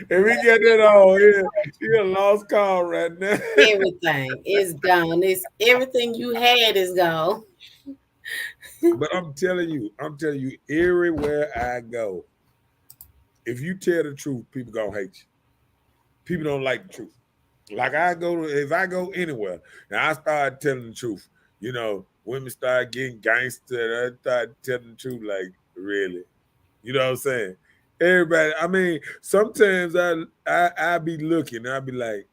If he get that on, he a lost call right now. Everything is gone. It's everything you had is gone. But I'm telling you, everywhere I go, if you tell the truth, people gonna hate you. People don't like the truth. Like if I go anywhere and I start telling the truth, women start getting gangster. And I start telling the truth, like really. You know what I'm saying? Everybody, I mean, sometimes I be looking, I be like,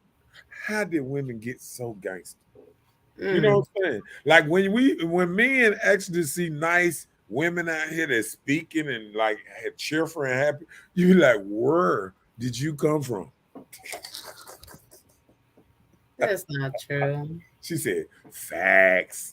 how did women get so gangster? You know Mm. what I'm saying? Like when men actually see nice women out here that's speaking and like cheerful and happy, you be like, where did you come from? That's not true. She said, facts.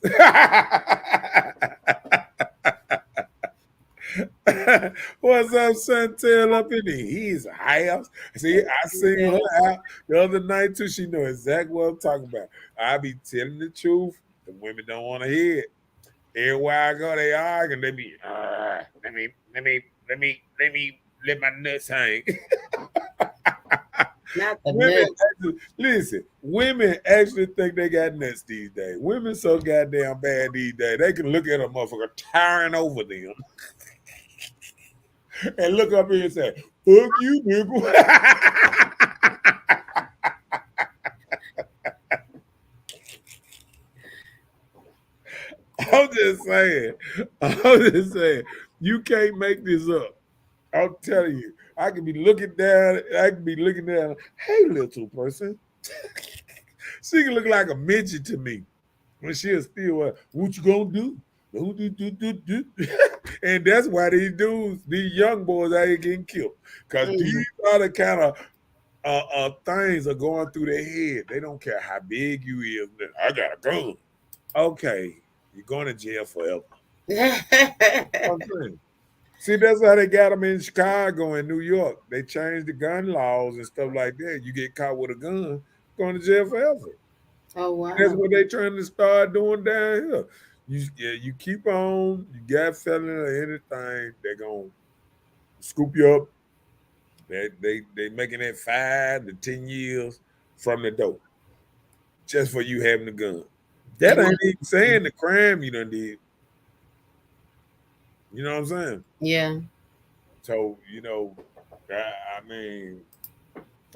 What's up, Chantel up in here? He's a house. See, I seen her out the other night too. She know exactly what I'm talking about. I be telling the truth. The women don't want to hear it. Everywhere I go, they argue and they be, let my nuts hang. Not the Women nuts. listen, women actually think they got nuts these days. Women so goddamn bad these days. They can look at a motherfucker towering over them and look up here and say, fuck you, nigga. I'm just saying. I'm just saying. You can't make this up. I'm telling you. I can be looking down. I can be looking down. Hey, little person. She can look like a midget to me. When she'll still, what you gonna do? And that's why these dudes, these young boys out here getting killed. Because these are the kind of things are going through their head. They don't care how big you is. I got a gun. Okay, you're going to jail forever. Okay. See, that's how they got them in Chicago and New York. They changed the gun laws and stuff like that. You get caught with a gun, going to jail forever. Oh wow. That's what they trying to start doing down here. You keep on, you got felony or anything, they're gonna scoop you up. They making that 5 to 10 years from the door. Just for you having a gun. That ain't even saying the crime you done did. You know what I'm saying? Yeah. So, I mean,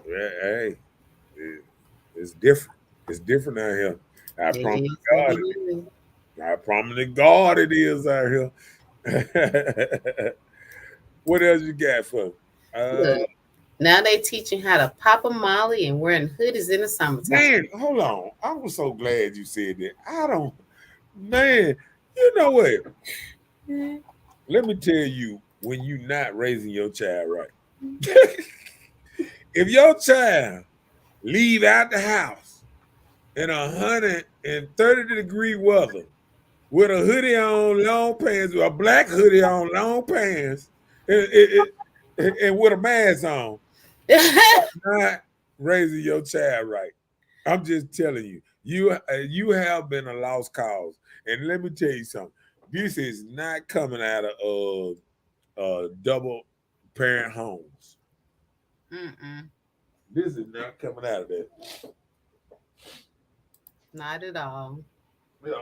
hey, it's different. It's different out here. I promise God it is. I promise to God it is out here. What else you got for me? Now they teaching how to pop a molly and wearing hoodies in the summertime. Man, hold on. I was so glad you said that. Man, you know what? Let me tell you when you're not raising your child right. If your child leave out the house in 130-degree weather with a hoodie on, long pants, with a black hoodie on, long pants, and with a mask on, not raising your child right. I'm just telling you, you have been a lost cause. And let me tell you something. This is not coming out of double parent homes. This is not coming out of that. Not at all. Yeah.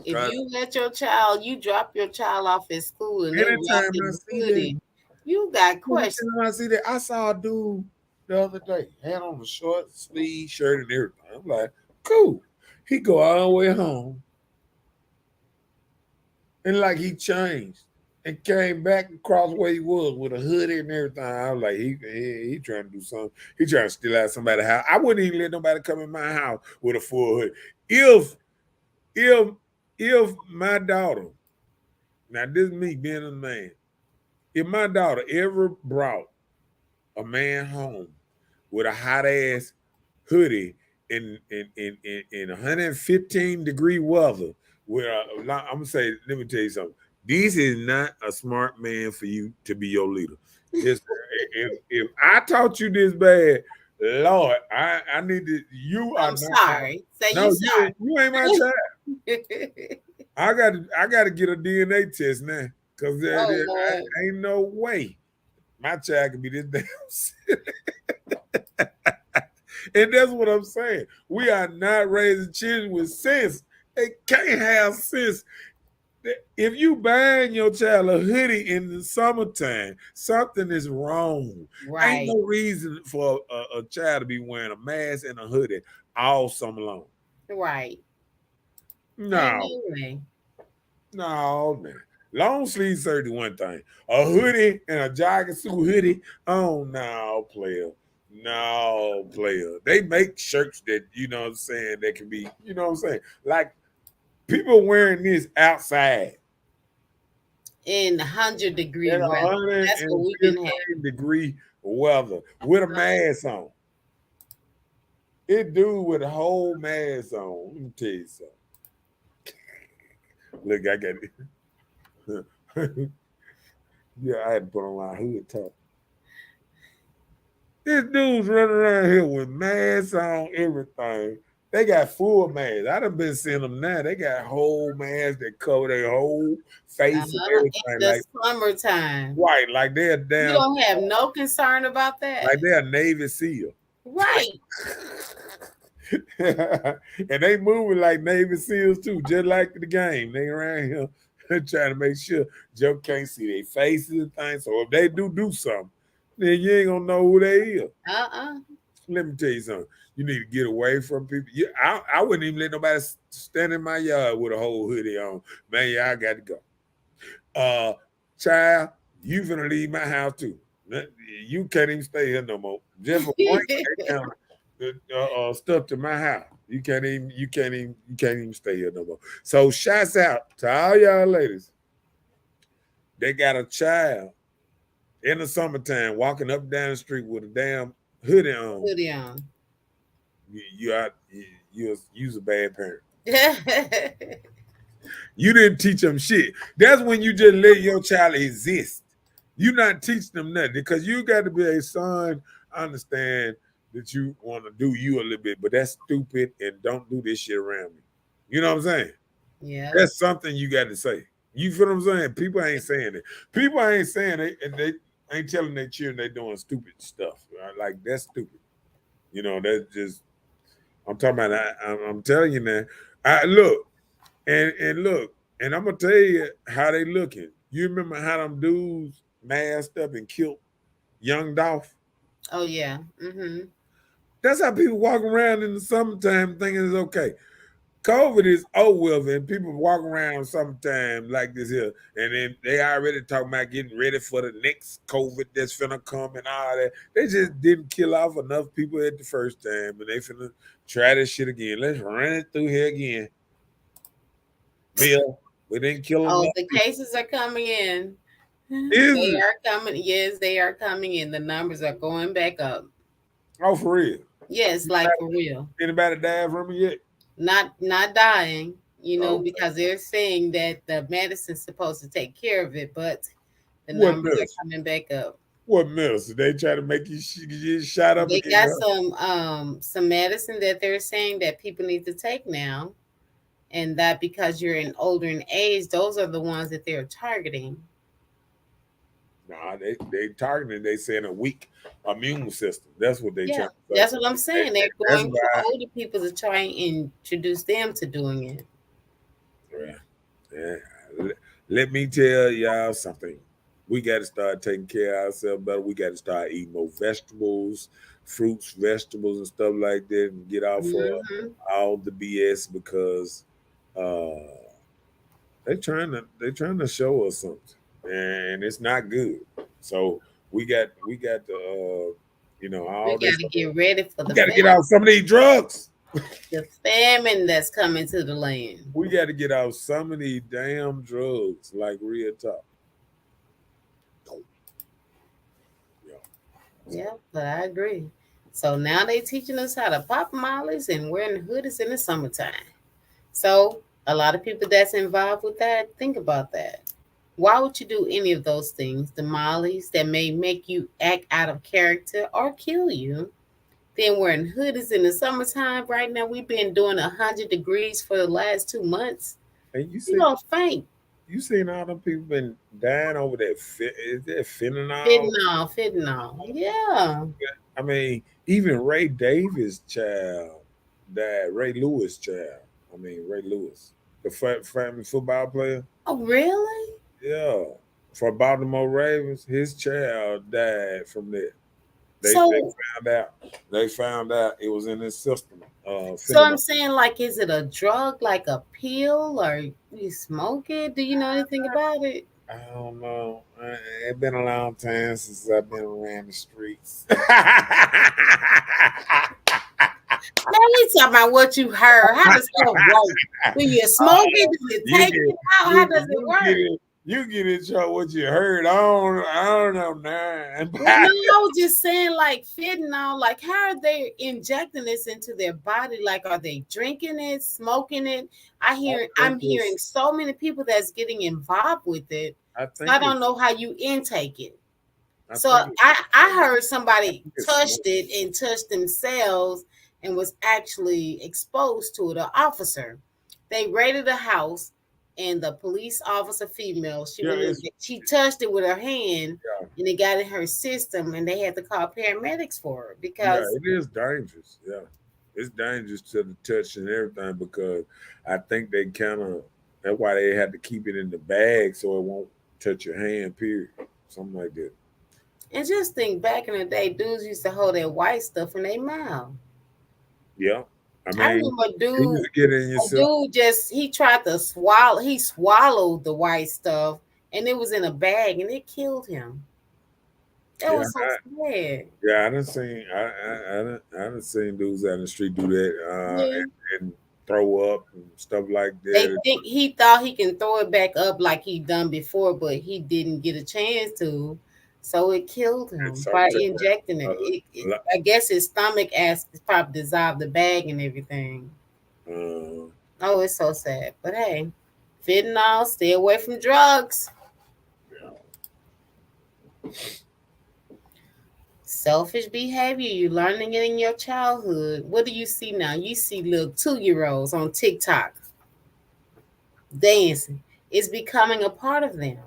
If you let your child, you drop your child off at school and they wrapped in hoodie, you got questions. I see that. I saw a dude the other day, had on a short sleeve shirt and everything. I'm like, cool. He go all the way home. And like he changed and came back across where he was with a hoodie and everything. I was like, he trying to do something. He trying to steal out somebody's house. I wouldn't even let nobody come in my house with a full hood. If my daughter, now this is me being a man, if my daughter ever brought a man home with a hot ass hoodie in 115-degree weather, where I'm gonna say, let me tell you something. This is not a smart man for you to be your leader. If I taught you this bad, Lord, I need to. You are. I'm sorry. Say no, you sorry. You ain't my child. I got to get a DNA test now because there ain't no way my child can be this damn silly. And that's what I'm saying. We are not raising children with sense. They can't have sense. If you buying your child a hoodie in the summertime, something is wrong. Right. Ain't no reason for a child to be wearing a mask and a hoodie all summer long. Right. No. No, man. Long sleeve shirt is one thing. A hoodie and a jogging suit hoodie. Oh, no, player. No, player. They make shirts that, you know what I'm saying, that can be, you know what I'm saying? Like, people wearing this outside. In 100-degree weather. That's what we've been having. Degree weather with a mask on. It dude with a whole mask on. Let me tell you something. Look, I got it. Yeah, I had to put on my hood top. This dude's running around here with masks on, everything. They got full masks. I done been seeing them now. They got whole masks that cover their whole face and everything. In the summertime. Right, like they're damn. You don't have no concern about that. Like they're a Navy SEAL. Right. And they moving like Navy SEALs too, just like the game. They around here trying to make sure Joe can't see their faces and things. So if they do something, then you ain't gonna know who they is. Let me tell you something. You need to get away from people. I wouldn't even let nobody stand in my yard with a whole hoodie on. Man, yeah, I got to go. Child, you finna leave my house too. You can't even stay here no more. Just for bringing that kind of stuff to my house. You can't even stay here no more. So shouts out to all y'all ladies. They got a child in the summertime walking up and down the street with a damn hoodie on. Hoodie on. You's a bad parent. You didn't teach them shit. That's when you just let your child exist. You not teaching them nothing because you got to be a son. Understand that you want to do you a little bit, but that's stupid and don't do this shit around me. You know what I'm saying? Yeah. That's something you got to say. You feel what I'm saying? People ain't saying it. People ain't saying it, and they ain't telling their children they doing stupid stuff. Right? Like that's stupid. You know, that's just. I'm talking about. I'm telling you now. I look and look, and I'm gonna tell you how they looking. You remember how them dudes masked up and killed young Dolph? Oh yeah. Mm-hmm. That's how people walk around in the summertime thinking it's okay. COVID is over with, and people walk around summertime like this here, and then they already talking about getting ready for the next COVID that's finna come and all that. They just didn't kill off enough people at the first time, and they finna try this shit again. Let's run it through here again. Bill, we didn't kill enough. Oh, the cases are coming in. Is They it? are coming. Yes, they are coming in. The numbers are going back up. Oh, for real? Yes, like for real. Anybody died from it yet? Not dying, Okay. because they're saying that the medicine's supposed to take care of it, but the What numbers are medicine? coming back up. What medicine? They try to make you get shot up They again. got Huh? some medicine that they're saying that people need to take now, and that because you're in older in age, those are the ones that they're targeting. Nah, they targeting. They saying a weak immune system. That's what they Yeah, trying to say. that's what I'm saying. They're That's going to why. older people to try and introduce them to doing it. Yeah. Yeah. Let me tell y'all something. We got to start taking care of ourselves better. We got to start eating more vegetables, fruits, vegetables, and stuff like that, and get off Hmm. all the BS because uh, they trying to show us something, and it's not good. So we got to We all got this. to get ready for We got to get out some of these drugs. the famine that's coming to the land. We got to get out some of these damn drugs, like real talk. Yeah. Yeah, but I agree. So now they teaching us how to pop mollies and wearing hoodies in the summertime. So a lot of people that's involved with that, think about that. Why would you do any of those things? The mollies that may make you act out of character or kill you. Then wearing hoodies in the summertime. Right now, we've been doing 100 degrees for the last 2 months. And You gonna faint. you seen all them people been dying over that is that fentanyl? Fentanyl, fentanyl. Yeah. I mean, even Ray Davis child died. Ray Lewis child. I mean, Ray Lewis, the family football player. Oh, really? Yeah, for Baltimore Ravens, his child died from that. They So found out. They found out it was in his system. So Fentanyl. I'm saying, like, is it a drug, like a pill, or you smoke it? Do you know anything about it? I don't know. It's been a long time since I've been around the streets. Man, we talking about what you heard. How does it work? Do you smoke it? Do you you take get it out? How you, does it you work? get it. You get in trouble what you heard. I don't know now. Well, no, I was just saying, like fentanyl. Like, how are they injecting this into their body? Like, are they drinking it, smoking it? I'm hearing so many people that's getting involved with it. I So think I don't know how you intake it. I So think I heard somebody it's touched smoke. it and touched themselves and was actually exposed to it. An officer, they raided a house, and the police officer female, she Yeah, went in, it's she touched it with her hand, yeah, and it got in her system, and they had to call paramedics for her yeah, because it is dangerous. Yeah. It's dangerous to the touch and everything because I think they kind of that's why they had to keep it in the bag so it won't touch your hand. Period. Something like that. And just think, back in the day, dudes used to hold that white stuff in their mouth. Yeah. I I mean, remember you used to get it in a yourself. dude just he tried to swallow. He swallowed the white stuff, and it was in a bag, and it killed him. That Yeah, was so sad. yeah, I done seen dudes out in the street do that Yeah. and throw up and stuff like They that. think he thought he can throw it back up like he done before, but he didn't get a chance to. So it killed And him by sometimes, injecting a it. lot, I guess his stomach acid probably dissolved the bag and everything. uh, Oh, it's so sad. But hey, fentanyl, stay away from drugs. Selfish behavior, you learning it in your childhood. What do you see now? You see little 2-year-olds on TikTok dancing. It's becoming a part of them.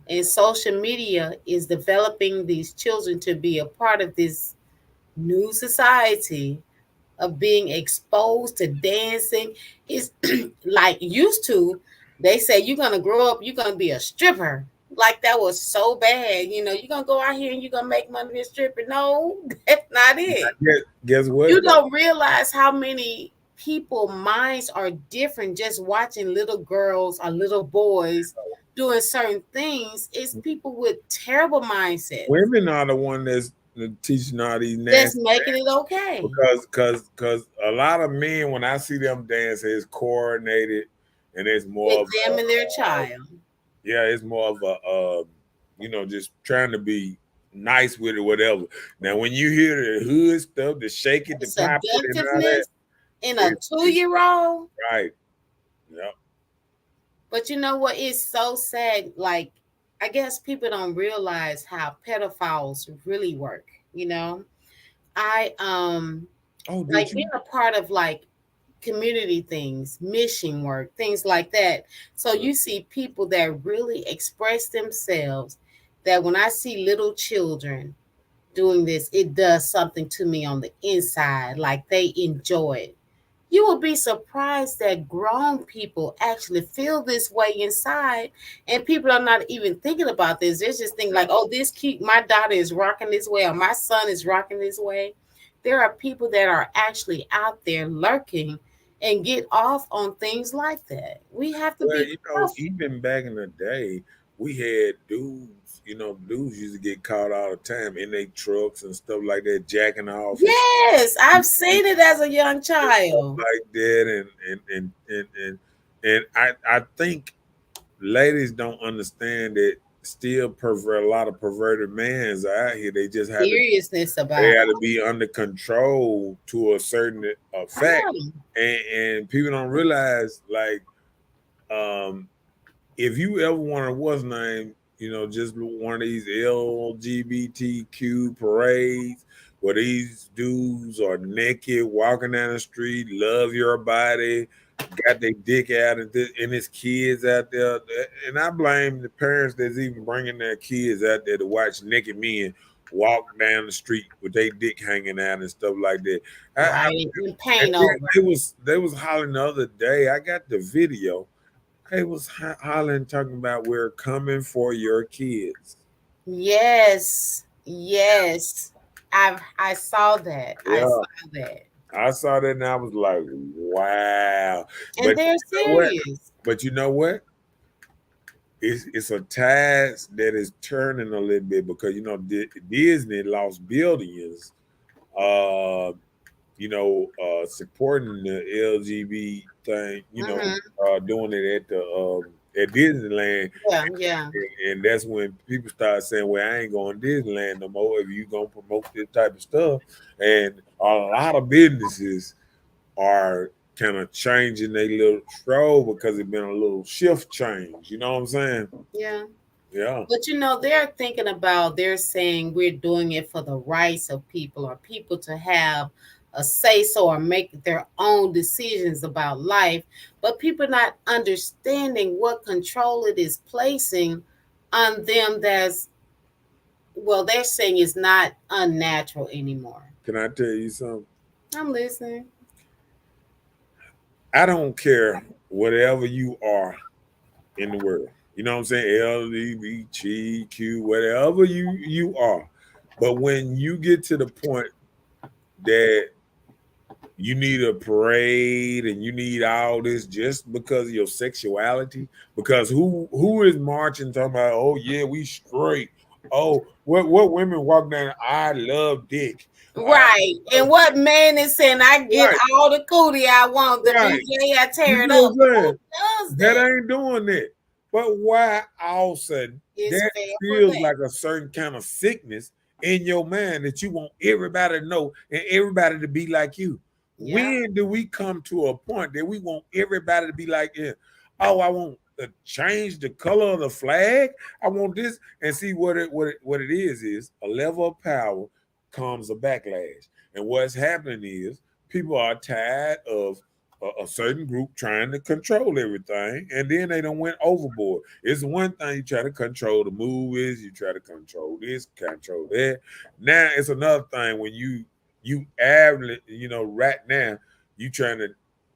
And social media is developing these children to be a part of this new society of being exposed to dancing. It's like used to, they say you're gonna grow up, you're gonna be a stripper. Like that was so bad. You're gonna go out here and you're gonna make money being a stripper. No, that's not it. guess what? You don't realize how many people minds are different just watching little girls or little boys doing certain things. It's people with terrible mindsets Women are the one that's teaching all these that's nasty making it okay. because a lot of men when I see them dance, it's coordinated and it's more of Examine their child. yeah, it's more of a just trying to be nice with it, whatever. Now when you hear the hood stuff, the shake it, the pop it, and all that, Seductiveness in a it's 2-year-old. right. Yeah. But you know what? It's so sad. Like, I guess people don't realize how pedophiles really work. You know, I Oh, did like you? being a part of like community things, mission work, things like that. So you see people that really express themselves. That when I see little children doing this, it does something to me on the inside. Like they enjoy it. You will be surprised that grown people actually feel this way inside, and people are not even thinking about this. They're just thinking like, "Oh, this cute. My daughter is rocking this way, or my son is rocking this way." There are people that are actually out there lurking and get off on things like that. We have to Well, be careful. even back in the day, we had dudes. Dudes used to get caught all the time in their trucks and stuff like that, jacking off and Yes, I've seen it as a young stuff child. like that, and I think ladies don't understand that still pervert a lot of perverted mans are out here. Seriousness They about had it. to be under control to a certain fact, Wow. and people don't realize like um if you ever want to what's name, just one of these LGBTQ parades where these dudes are naked walking down the street, love your body, got their dick out and his kids out there, and I blame the parents that's even bringing their kids out there to watch naked men walk down the street with their dick hanging out and stuff like that. Right. And And paint then over. they was hollering the other day. I got the video. They was hollering talking about we're coming for your kids. Yes, yes. I saw that. I Yeah, saw that. I saw that and I was like, wow. And But they're you know what? serious. But you know what? It's a task that is turning a little bit because Disney lost billions. Uh, supporting the LGBT thing. Hmm. Doing it at Disneyland. Yeah, yeah. And that's when people start saying, "Well, I ain't going to Disneyland no more if you gonna promote this type of stuff." And a lot of businesses are kind of changing their little stroll because it's been a little shift change. You know what I'm saying? Yeah. Yeah. But they're thinking about, they're saying we're doing it for the rights of people, or people to have a say so or make their own decisions about life. But people not understanding what control it is placing on them that's, well, they're saying it's not unnatural anymore. Can I tell you something? I'm listening. I don't care whatever you are in the world. You know what I'm saying? LGBTQ, whatever you are. But when you get to the point that you need a parade and you need all this just because of your sexuality, because who is marching talking about, oh yeah, we straight. Oh, what women walk down, I love dick. I Right. And love what man is saying, I get right, all the cootie I want, the right. BJ, I You tear it know up. what I'm Who saying? does That that? ain't doing that. But why all of a sudden It's that fair for feels that. like a certain kind of sickness in your mind that you want everybody to know and everybody to be like you? Yeah. When do we come to a point that we want everybody to be like, yeah, oh, I want to change the color of the flag? I want this. And see what it is a level of power comes a backlash. And what's happening is people are tired of a certain group trying to control everything, and then they don't went overboard. It's one thing you try to control the movies, you try to control this, control that. Now it's another thing when you average, right now you trying to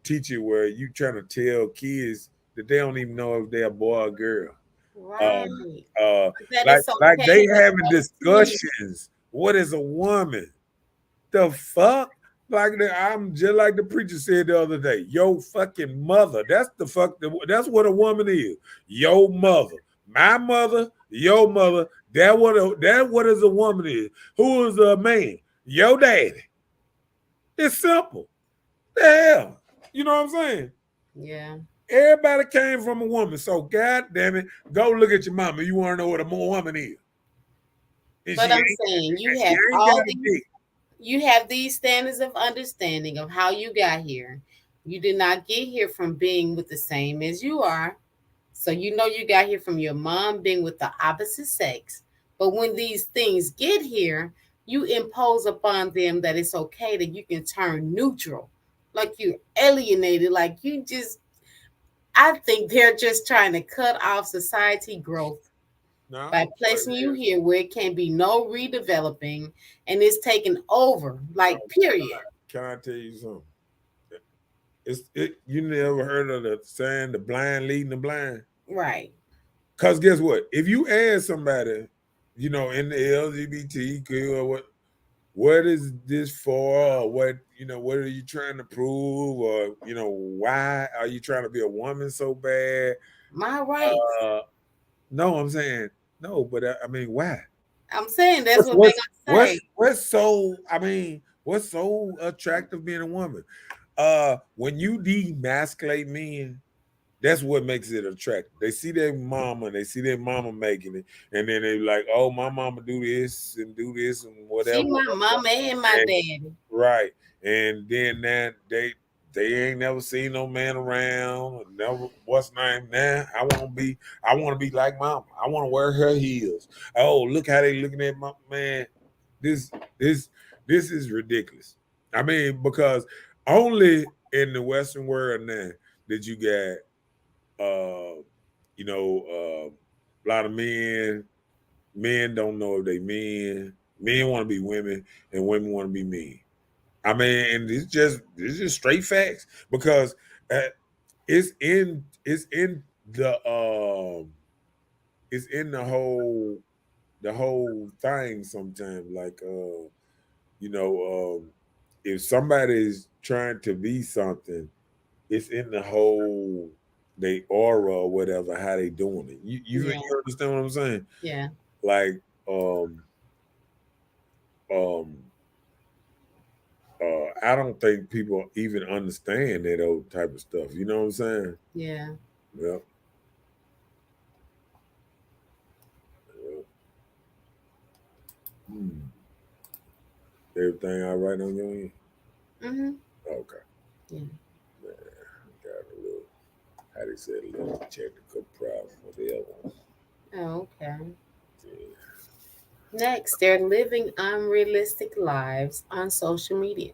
teach it where you trying to tell kids that they don't even know if they're a boy or girl. Um, Right. uh, That like it's like okay they to having go to. discussions. What is a woman? The fuck? I'm just like the preacher said the other day. Yo fucking mother. That's the fuck. That's what a woman is. Yo mother. My mother. Your mother. That what is a woman is. Who is a man? Yo daddy. It's simple. The hell. You know what I'm saying? Yeah. Everybody came from a woman. So god damn it, go look at your mama. You want to know what a woman is. And But she I'm ain't, saying and she ain't got a dick. you have these standards of understanding of how you got here. You did not get here from being with the same as you are. So you know you got here from your mom being with the opposite sex. But when these things get here, you impose upon them that it's okay that you can turn neutral. Like you alienated, like you just I think they're just trying to cut off society growth by No, what placing it you is. here where it can be no redeveloping and it's taken over, No, like period. can I tell you something? You never heard of the saying the blind leading the blind? Right. Cause guess what? If you ask somebody, in the LGBTQ or what is this for, or what are you trying to prove, or why are you trying to be a woman so bad? My rights. Uh no, I'm saying no, but I mean why? I'm saying that's What's what they're what's gonna what's say. what's so what's so attractive being a woman? When you demasculate men, that's what makes it attractive. They see their mama and they see their mama making it, and then they like, oh, my mama do this and She whatever. my mama and my And, daddy. right. And then now they ain't never seen no man around, or never what's name now. I wanna be like mama. I wanna wear her heels. Oh, look how they looking at my man. This this this is ridiculous. I mean, because only in the Western world now did you get a lot of men don't know if they men want to be women, and women want to be men. I mean, and it's just straight facts, because uh, it's in the it's in the whole thing sometimes, like you know if somebody's trying to be something, it's in the whole they aura or whatever, how they doing it. You Yeah, understand what I'm saying? yeah. Like um I don't think people even understand that old type of stuff. You know what I'm saying? Yeah. Yeah. Yeah. Hmm. Everything all right on your end? Mm-hmm. Okay. Yeah. Man, got a little, how they say, a little technical problem with the other one. Oh, okay. Yeah. Next, they're living unrealistic lives on social media.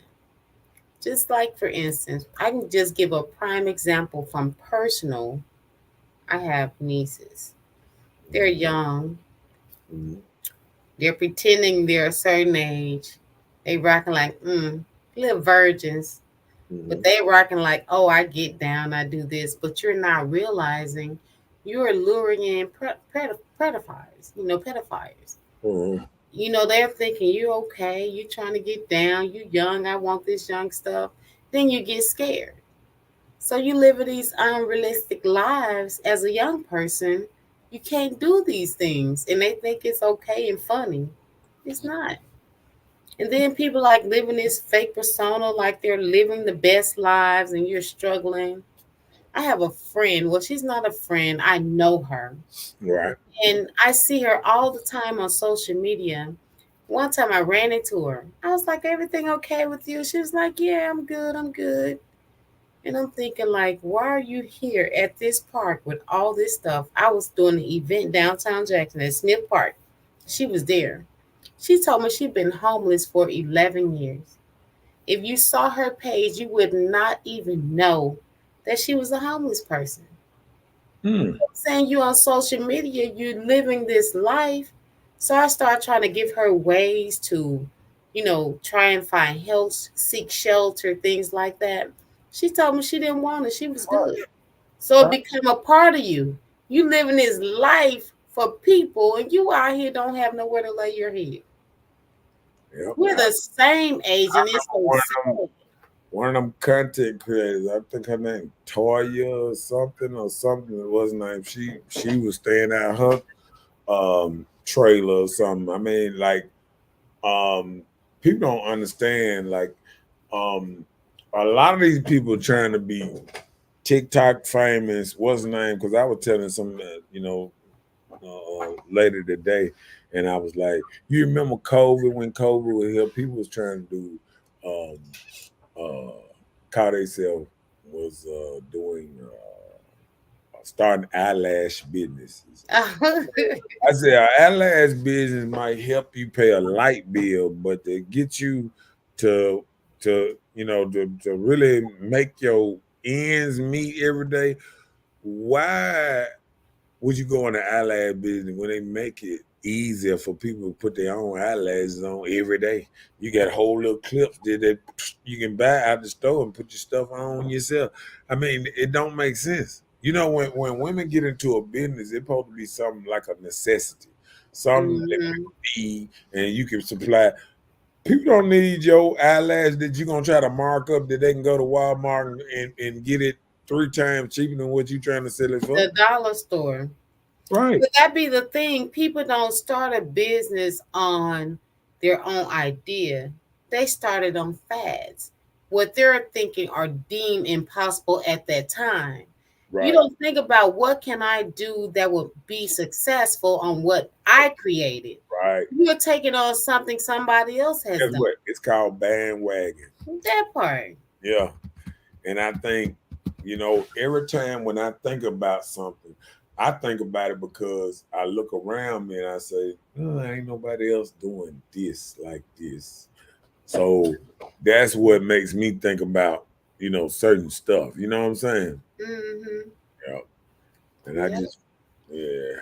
Just like, for instance, I can just give a prime example from personal. I have nieces. They're Mhm. young. Mhm. They're pretending they're a certain age. They rocking like, little virgins. But Mhm. they rocking like, oh, I get down, I do this. But you're not realizing you're luring in pedophiles, pedophiles. Mhm. they're thinking you're okay, you're trying to get down, you're young, I want this young stuff. Then you get scared. So you live these unrealistic lives as a young person. You can't do these things, and they think it's okay and funny. It's not. And then people like living this fake persona, like they're living the best lives, and you're struggling. I have a friend. Well, she's not a friend. I know her, Right. and I see her all the time on social media. One time I ran into her. I was like, "Everything okay with you?" She was like, "Yeah, I'm good. I'm good." And I'm thinking, like, why are you here at this park with all this stuff? I was doing an event downtown Jackson at Smith Park. She was there. She told me she'd been homeless for 11 years. If you saw her page, you would not even know that she was a homeless person. Hmm. Saying you on social media, you're living this life. So I started trying to give her ways to, try and find help, seek shelter, things like that. She told me she didn't want it. She was good. So it Right. became a part of you. You living this life for people, and you out here don't have nowhere to lay your head. Yep. We're the same age, and it's so One of them, sad. one of them content creators. I think her name Toya or something. It was name. She was staying at her trailer or something. I mean, like um people don't understand. Like um a lot of these people trying to be TikTok famous. What's the name? Because I was telling some later today, and I was like, you remember COVID when COVID was here? People was trying to do um uh call themselves was doing starting eyelash businesses. I said an eyelash business might help you pay a light bill, but to get you to to really make your ends meet every day, why would you go in the eyelash business when they make it easier for people to put their own eyelashes on every day? You got whole little clips that you can buy out the store and put your stuff on yourself. I mean, it don't make sense. You know, when women get into a business, it's supposed to be something like a necessity, something that Mhm. people need and you can supply. People don't need your eyelash that you're gonna try to mark up that they can go to Walmart and get it 3 times cheaper than what you trying to sell it for. The dollar store. Right. But that be the thing. People don't start a business on their own idea. They started on fads. What they're thinking are deemed impossible at that time. You Right. don't think about what can I do that would be successful on what I created. Right. You're taking on something somebody else has Guess done. what? It's called bandwagon. That part. Yeah. And I think, every time when I think about something, I think about it because I look around me and I say, oh, ain't nobody else doing this like this. So that's what makes me think about, certain stuff. You know what I'm saying? Hmm. Yeah. And I Yeah. just, yeah,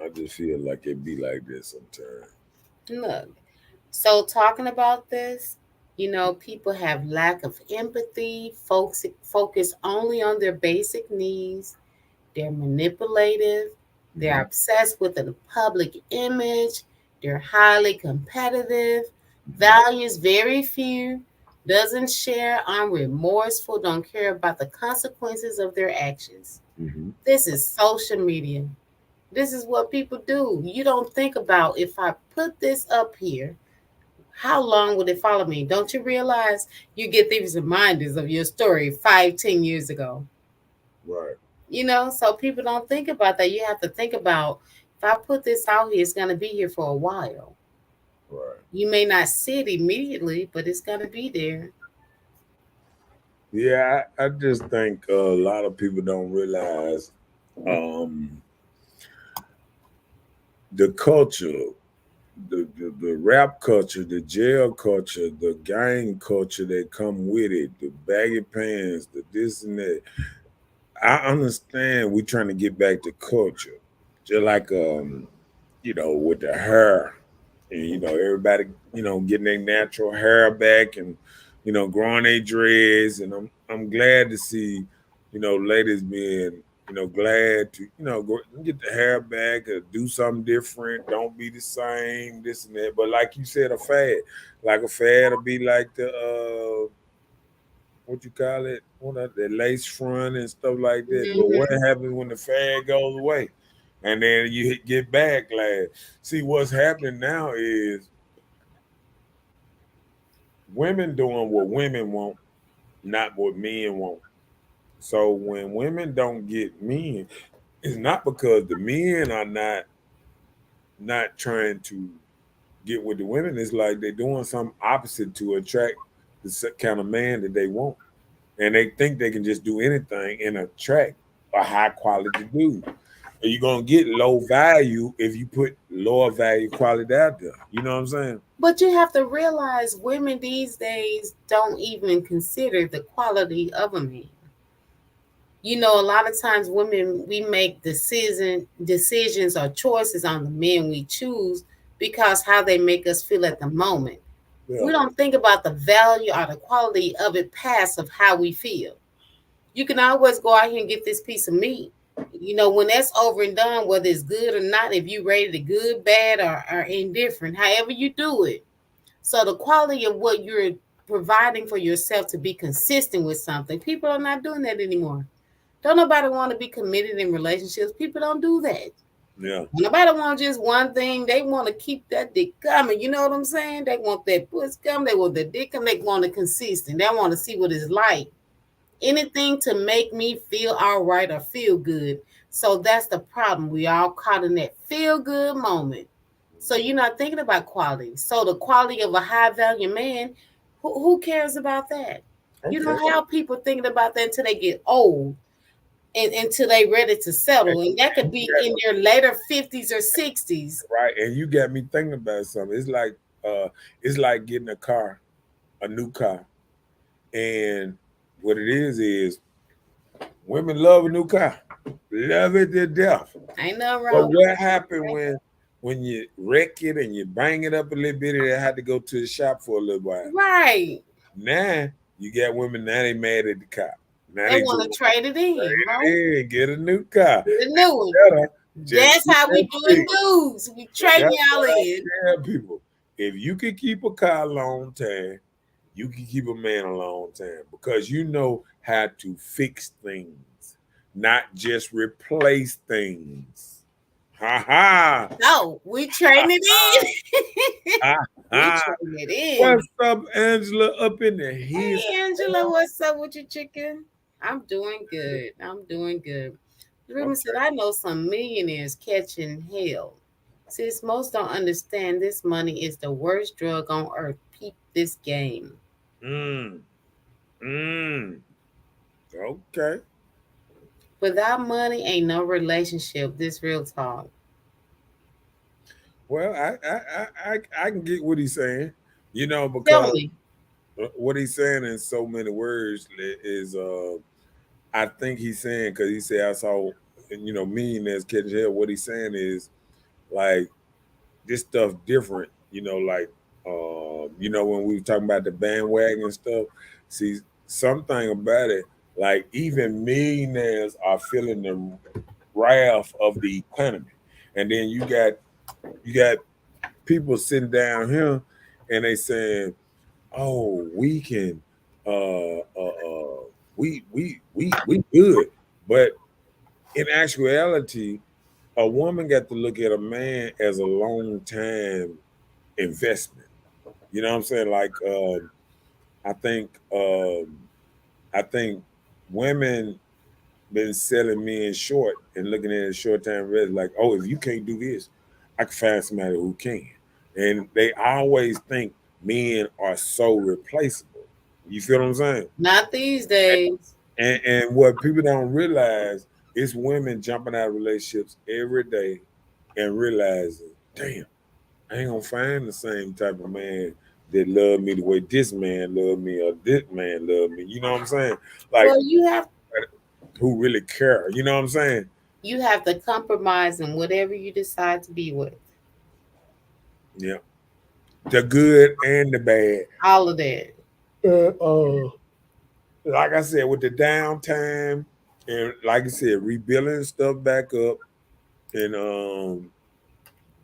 I just feel like it be like this sometimes. Look. So talking about this, people have lack of empathy, folks focus only on their basic needs, they're manipulative, they're Mhm. obsessed with the public image, they're highly competitive, Mhm. values very few, doesn't share, unremorseful, don't care about the consequences of their actions. Mhm. This is social media. This is what people do. You don't think about if I put this up here, how long would it follow me? Don't you realize you get these reminders of your story 5, 10 years ago? Right. So people don't think about that. You have to think about if I put this out here, it's going to be here for a while. Right. You may not see it immediately, but it's going to be there. Yeah, I just think a lot of people don't realize um, the culture, the rap culture, the jail culture, the gang culture that come with it, the baggy pants, the this and that. I understand we're trying to get back to culture, just like with the hair, and everybody getting their natural hair back and growing their dreads, and I'm glad to see ladies being glad to, go get the hair back or do something different. Don't be the same, this and that. But like you said, like a fad will be like the what you call it, the lace front and stuff like that. But what Mhm. happens when the fad goes away, and then you get backlash? See, what's happening now is women doing what women want, not what men want. So when women don't get men, it's not because the men are not trying to get with the women. It's like they're doing something opposite to attract the kind of man that they want, and they think they can just do anything and attract a high quality dude. And you're gonna get low value if you put lower value quality out there. You know what I'm saying? But you have to realize women these days don't even consider the quality of a man. A lot of times women we make decisions or choices on the men we choose because how they make us feel at the moment. Yeah. We don't think about the value or the quality of it past of how we feel. You can always go out here and get this piece of meat. When that's over and done, whether it's good or not, if you rated it good, bad, or indifferent, however you do it. So the quality of what you're providing for yourself to be consistent with something, people are not doing that anymore. Don't nobody want to be committed in relationships. People don't do that. Yeah. Nobody want just one thing. They want to keep that dick coming. You know what I'm saying? They want that puss coming. They want the dick coming. They want it consistent. They want to see what it's like. Anything to make me feel all right or feel good. So that's the problem. We all caught in that feel good moment. So you're not thinking about quality. So the quality of a high value man, who cares about that? You Okay. don't have people thinking about that until they get old and until they ready to settle. And that could be in their later 50s or 60s. Right. And you got me thinking about something. It's like getting a new car. And what it is women love a new car. Love it to death. Ain't nothing But wrong what happened when you wreck it and you bang it up a little bit and they had to go to the shop for a little while? with right. Now you got women, now they mad at the car. Now They they just want to want trade it in, to right? trade it in, get a new car. The new one. Better just That's keep how we that doing fixed. dudes. We trading That's y'all what I in. tell people. If you can keep a car a long time, you can keep a man a long time because you know how to fix things, not just replace things. Ha ha. No, we trading it in. Ha We ha. trading it in. What's up, Angela? Up in the his Hey Angela, what's up with your chicken? I'm doing good. I'm doing good. Ruben said, Okay. I know some millionaires catching hell. Since most don't understand this money is the worst drug on earth. Peep this game. Mm. Mm. Okay. Without money ain't no relationship. This real talk. Well, I can get what he's saying, Tell because me. what he's saying in so many words is I think he's saying, because he said I saw millionaires catching hell. What he's saying is like this stuff different, like when we were talking about the bandwagon stuff. See, something about it, like even millionaires are feeling the wrath of the economy, and then you got people sitting down here and they saying, "Oh, we can, we good," but in actuality, a woman got to look at a man as a long time investment. You know what I'm saying? Like, I think, I think women been selling men short and looking at a short time investment. Like, oh, if you can't do this, I can find somebody who can. And they always think men are so replaceable. You feel what I'm saying? Not these days. And what people don't realize is women jumping out of relationships every day and realizing, damn, I ain't gonna find the same type of man that love me the way this man love me or this man love me. You know what I'm saying? Like, Well, who really care? You know what I'm saying? you have to compromise in whatever you decide to be with. Yeah, the good and the bad. All of that. Uh, uh, like I said, with the downtime, And like I said, rebuilding stuff back up, and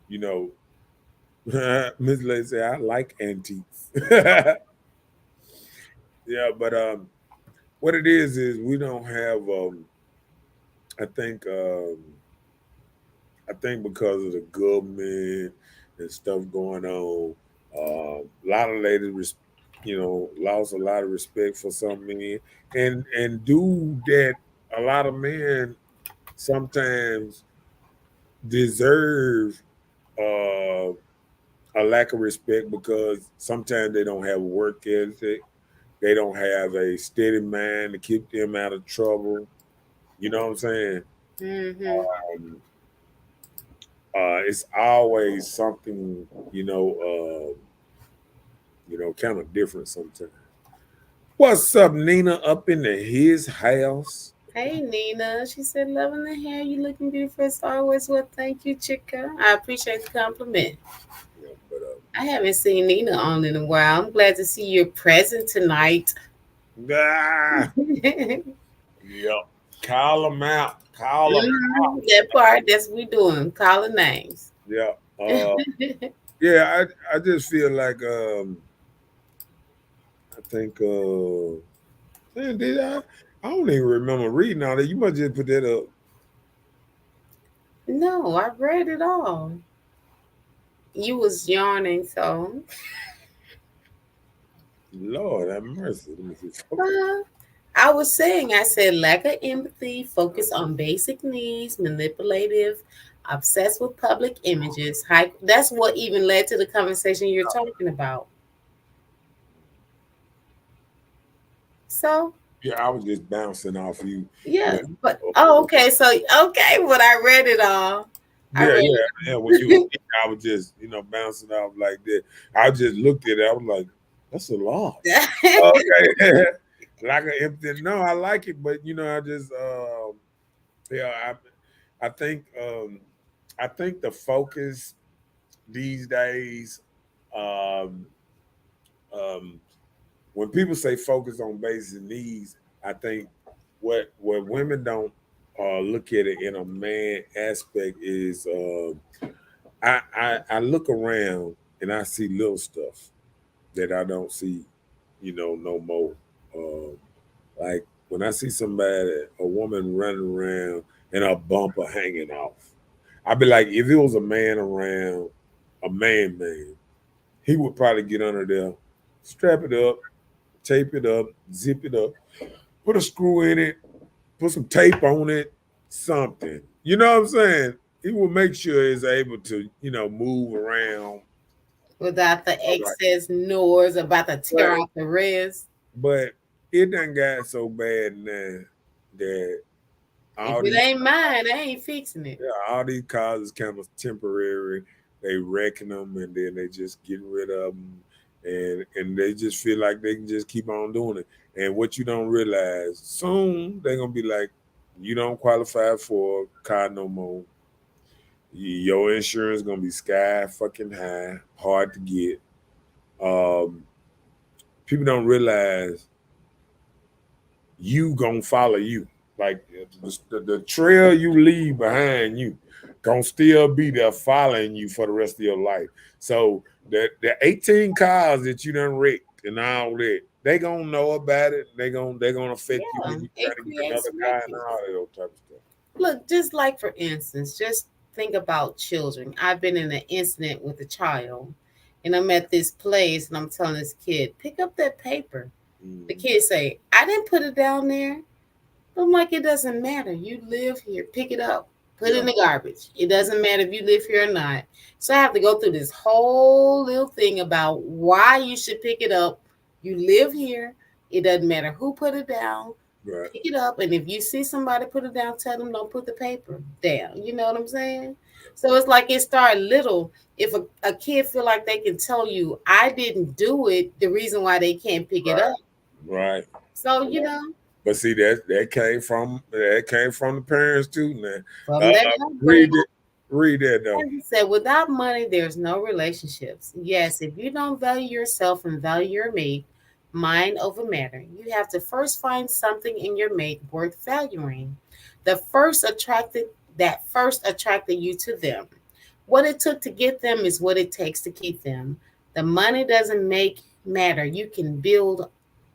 you know, Miss Lady said I like antiques. Yeah, but what it is we don't have. I think I think because of the government and stuff going on, a lot of ladies, lost a lot of respect for some men, and do that. A lot of men sometimes deserve uh, a lack of respect because sometimes they don't have work ethic, they don't have a steady mind to keep them out of trouble. You know what I'm saying? Mm-hmm. Um, it's always something, kind of different sometimes. What's up, Nina? Up in his house? Hey Nina, she said, loving the hair. You looking beautiful as always. Well, thank you, chica. I appreciate the compliment. Yeah, but I haven't seen Nina on in a while. I'm glad to see you're present tonight. ah, yep. Call them out. Call them. That part, that's what we doing. Calling names. Yeah. Yeah. I just feel like I think man, did I? I don't even remember reading all that. You must just put that up. No, I read it all. You was yawning, so Lord have mercy. Let me see. uh, I was saying, I said lack of empathy, focus on basic needs, manipulative, obsessed with public images. High, that's what even led to the conversation you're talking about. So Yeah, I was just bouncing off you. yeah, When, but oh, okay, so okay, but I read it all. I yeah, read yeah, it. yeah. When you, I was just, bouncing off like that. I just looked at it. I was like, that's a lot. Okay, like an empty. No, I like it, but I just, yeah, I think, I think the focus these days, um, um, when people say focus on basic needs, I think what women don't look at it in a man aspect is I look around and I see little stuff that I don't see, no more. Like when I see somebody, a woman running around and a bumper hanging off, I'd be like, if it was a man around, a man, he would probably get under there, strap it up, tape it up, zip it up, put a screw in it, put some tape on it, something. You know what I'm saying? He will make sure he's able to, move around. Without the All right. excess noise about to tear But off the rest. but it done got so bad now that If all it these ain't mine, I ain't fixing it. all these cars is kind of temporary. They wrecking them and then they just getting rid of them, and they just feel like they can just keep on doing it. And what you don't realize, soon they're gonna be like, you don't qualify for a car no more. Your insurance gonna be sky fucking high, hard to get. Um, People don't realize you gonna follow you. Like the trail you leave behind you gonna still be there following you for the rest of your life. So the 18 cars that you done wrecked and all that, they gonna know about it. They gonna affect you Yeah, when you try it to get creates another car and wreckage. all that old type of stuff. Look, just like for instance, just think about children. I've been in an incident with a child, and I'm at this place, and I'm telling this kid, pick up that paper. The Mm, kid say, I didn't put it down there. I'm like, it doesn't matter. You live here. Pick it up. Put it yeah, in the garbage. It doesn't matter if you live here or not. So I have to go through this whole little thing about why you should pick it up. You live here. It doesn't matter who put it down. right, Pick it up. And if you see somebody put it down, tell them don't put the paper down. You know what I'm saying? So it's like it started little. If a kid feel like they can tell you, I didn't do it, the reason why they can't pick it up. right. So, you know, But see that came from the parents too. Now, from that read upbringing, it, read that though. as you said, without money, there's no relationships. Yes, if you don't value yourself and value your mate, Mind over matter. You have to first find something in your mate worth valuing. The first attracted that first attracted you to them. What it took to get them is what it takes to keep them. The money doesn't make matter. You can build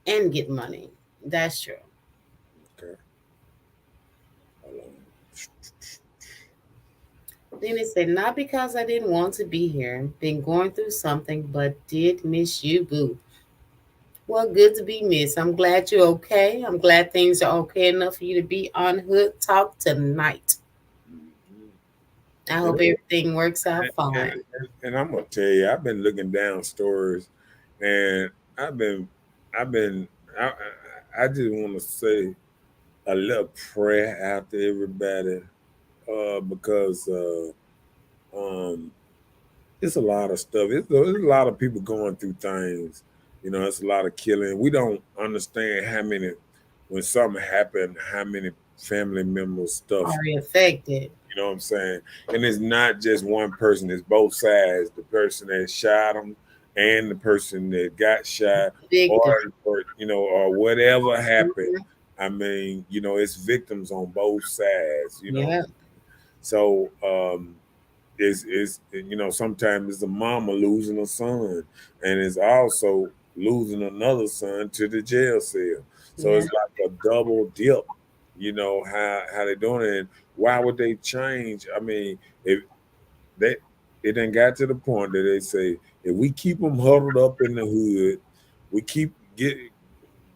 and get money. That's true. Okay. Hold on. Then it said, not because I didn't want to be here, been going through something, but did miss you, boo. Well, good to be missed. I'm glad you're okay. I'm glad things are okay enough for you to be on Hood Talk tonight. Mhm. I And, hope everything works out and, fine. and I'm gonna tell you, I've been looking down stories, and I've been, I've been, I just want to say a little prayer after everybody, because um, it's a lot of stuff. There's a lot of people going through things. It's a lot of killing. We don't understand how many, when something happened, how many family members stuff. Are you affected? You know what I'm saying? And it's not just one person; it's both sides. The person that shot him and the person that got shot, Victim. or whatever happened. Mhm. I mean, it's victims on both sides. Yeah. So is sometimes it's a mama losing a son, and it's also losing another son to the jail cell. So Yeah. it's like a double dip. How they doing it, and why would they change? I mean, if they it then got to the point that they say if we keep them huddled up in the hood, we keep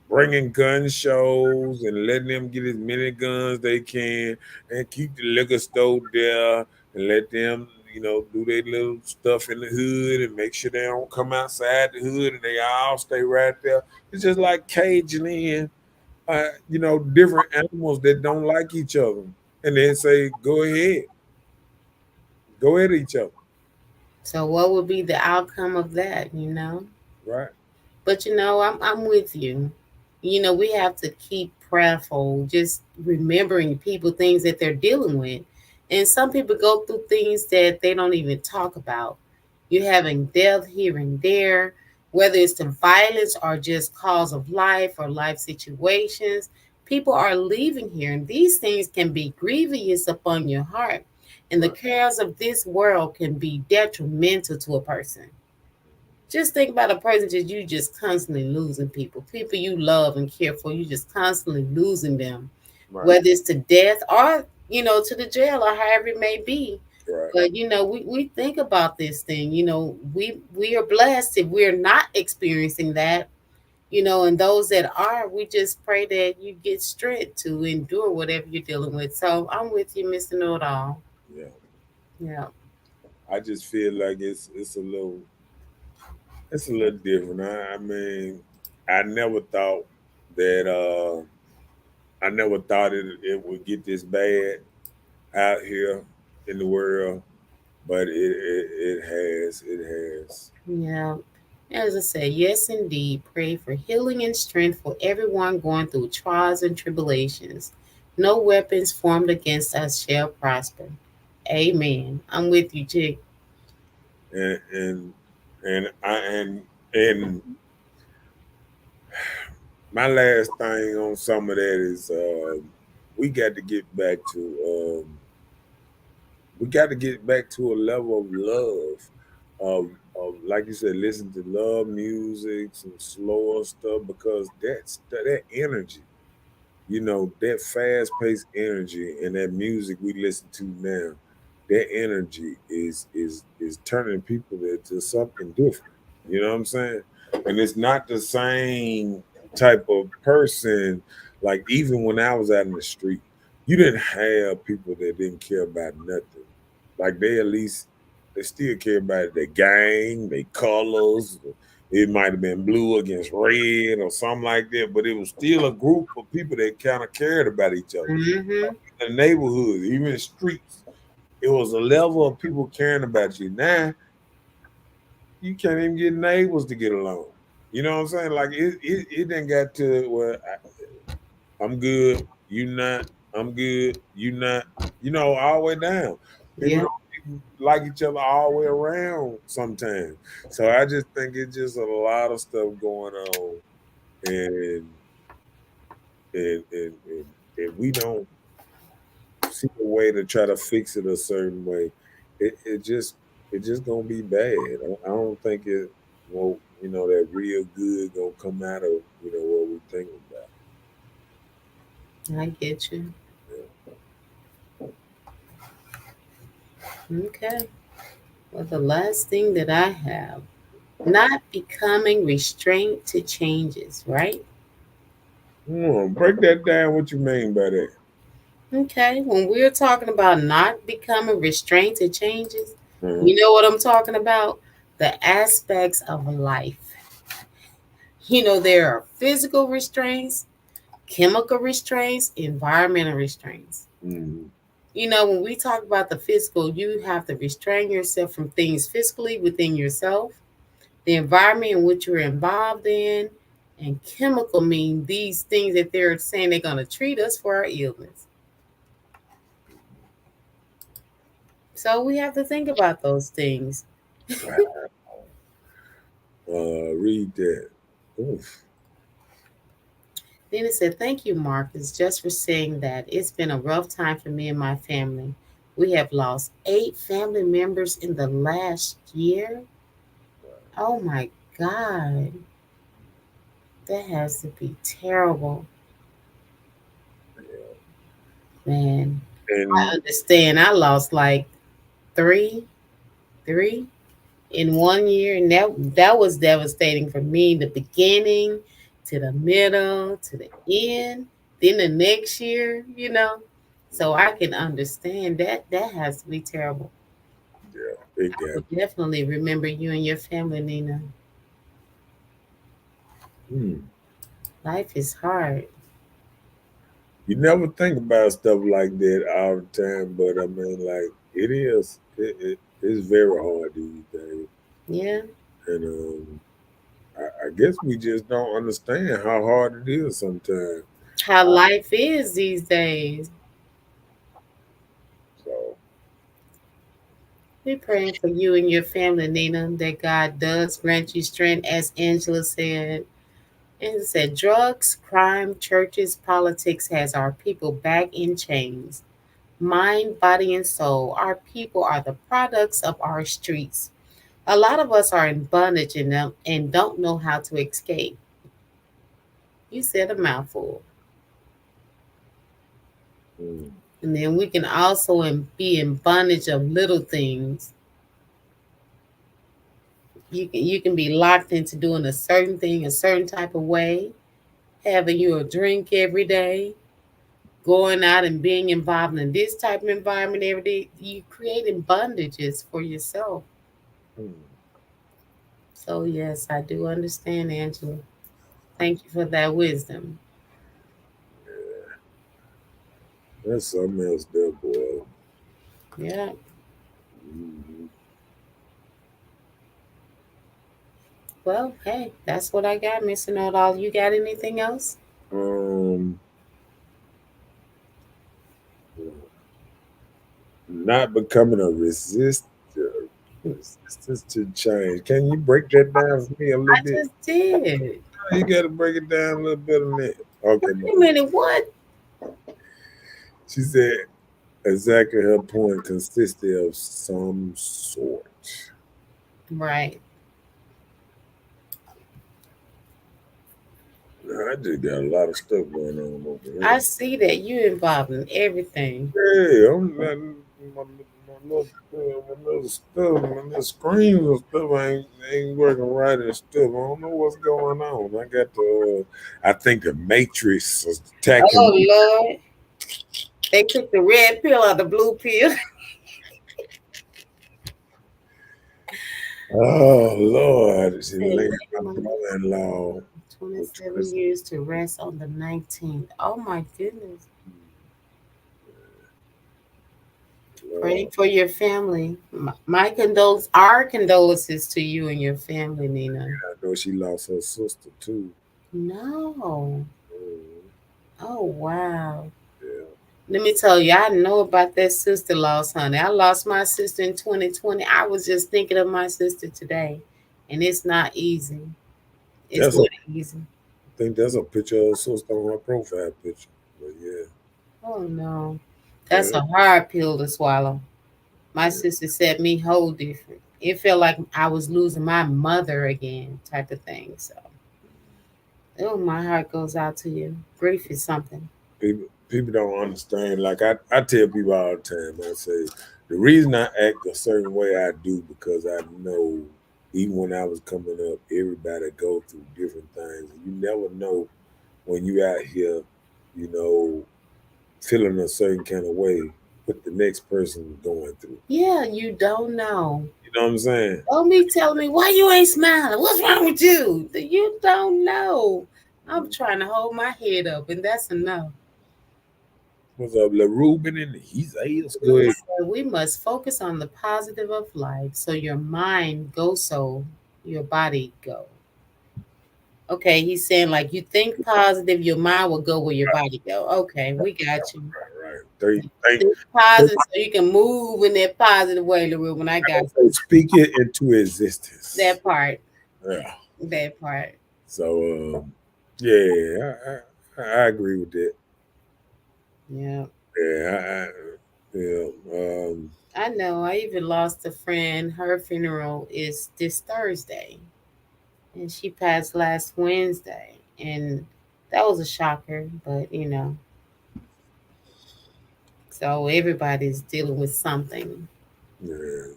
bringing gun shows and letting them get as many guns they can, and keep the liquor store there, and let them, do their little stuff in the hood and make sure they don't come outside the hood and they all stay right there. It's just like caging in, different animals that don't like each other, and then say, go ahead at each other, So what would be the outcome of that? right? But I'm with you. We have to keep prayerful, just remembering people things that they're dealing with. And some people go through things that they don't even talk about. You're having death here and there, whether it's to violence or just cause of life or life situations. People are leaving here, and these things can be grievous upon your heart. And the Right. cares of this world can be detrimental to a person. Just think about a person that you just constantly losing people you love and care for. You just constantly losing them, Right. whether it's to death or to the jail or however it may be. Right. But we think about this thing. We are blessed if we're not experiencing that. And those that are, we just pray that you get strength to endure whatever you're dealing with. So I'm with you, Mr. Know It All. Yeah. Yeah. I just feel like it's a little different. I mean, I never thought that I never thought it would get this bad out here in the world, but it has. It has. Yeah. As I said, yes, indeed. Pray for healing and strength for everyone going through trials and tribulations. No weapons formed against us shall prosper. Amen. I'm with you, Chick. And my last thing on some of that is we got to get back to a level of love, of like you said, listen to love music, some slower stuff, because that energy, that fast paced energy and that music we listen to now, that energy is turning people into something different. You know what I'm saying? And it's not the same type of person. Like, even when I was out in the street, you didn't have people that didn't care about nothing. Like, they still care about their gang, their colors. It might have been blue against red or something like that, but it was still a group of people that kind of cared about each other. Mm-hmm. In the neighborhood, even the streets, it was a level of people caring about you. Now you can't even get neighbors to get along. You know what I'm saying? Like, it didn't got to where I'm good, you not. I'm good, you not. All the way down. People Yeah. don't even like each other all the way around sometimes. So I just think it's just a lot of stuff going on. and and we don't see a way to try to fix it a certain way, it just gonna be bad. I don't think it well, that real good gonna come out of what we think about. I get you. Okay. Well, the last thing that I have, not becoming restrained to changes, right? Break that down. What you mean by that? Okay. When we're talking about not becoming restrained to changes, Uh-huh. you know what I'm talking about? The aspects of life. There are physical restraints, chemical restraints, environmental restraints. Mm-hmm. When we talk about the physical, you have to restrain yourself from things physically within yourself, the environment in which you're involved in, and chemical mean these things that they're saying they're going to treat us for our illness. So we have to think about those things. Read that. Oof. Then it said, "Thank you, Marcus, just for saying that. It's been a rough time for me and my family. We have lost 8 family members in the last year. Oh my God. That has to be terrible. Man, I And understand. I lost like three, three in one year, and that was devastating for me. The beginning to the middle to the end, then the next year. So I can understand that. That has to be terrible. yeah, it I got. will definitely remember you and your family, Nina. Hmm. Life is hard. You never think about stuff like that all the time, but I mean, like it is. It's very hard these days, Yeah. and I guess we just don't understand how hard it is sometimes. How life is these days. So We're praying for you and your family, Nina, that God does grant you strength, as Angela said. And it said, drugs, crime, churches, politics has our people back in chains. Mind, body, and soul. Our people are the products of our streets. A lot of us are in bondage in them and don't know how to escape. You said a mouthful. mm, And then we can also be in bondage of little things. You can be locked into doing a certain thing a certain type of way, having you a drink every day, going out and being involved in this type of environment every day. You creating bondages for yourself. mm, So yes, I do understand, Angela. Thank you for that wisdom. that's something else, there, boy. Yeah. Mhm. Well, hey, that's what I got, Mr. Know-it-all. You got anything else? Um, not becoming a resistance to change. Can you break that down for me a little I bit? just did. You got to break it down a little bit on that. Okay, Wait a minute, what? she said exactly her point consisted of some sort. Right. Nah, I just got a lot of stuff going on over I here. see that you involved in everything. Hey, I'm not my little stuff, my little screen and stuff ain't working right and stuff. I don't know what's going on. I got I think the Matrix is attacking Oh me. Lord. They took the red pill or the blue pill. Oh Lord, she Said laid later my Monday, brother-in-law. 27 years to rest on the 19th. Oh my goodness. Pray Lord, for your family. My our condolences to you and your family, Nina. I know she lost her sister too. No. Mm, Oh wow. yeah, Let me tell you, I know about that sister loss, honey. I lost my sister in 2020. I was just thinking of my sister today, and it's not easy. It's that's a not easy. think that's a picture of her sister on her profile picture. But yeah, Oh no. That's yeah, a hard pill to swallow. My yeah. sister said me whole different. It felt like I was losing my mother again, type of thing. So, oh, my heart goes out to you. Grief is something. People don't understand. Like I tell people all the time, I say the reason I act a certain way I do because I know even when I was coming up, everybody go through different things. You never know when you out here, you know, feeling a certain kind of way what the next person is going through. Yeah, you don't know. You know what I'm saying? Don't be telling me why you ain't smiling. What's wrong with you? You don't know. I'm trying to hold my head up, and that's enough. What's up, La Ruben? And he's ales. Go ahead. So we must focus on the positive of life so your mind goes so your body go. Okay, he's saying like you think positive, your mind will go where your body go. Okay, we got you. Right. Think, Think positive so you can move in that positive way, LaRue. When I got speak it into existence. that part, Yeah. that part. So yeah, I agree with that. Yeah, Yeah, yeah. I know. I even lost a friend. Her funeral is this Thursday, and she passed last Wednesday, and that was a shocker. But so everybody's dealing with something. Yeah,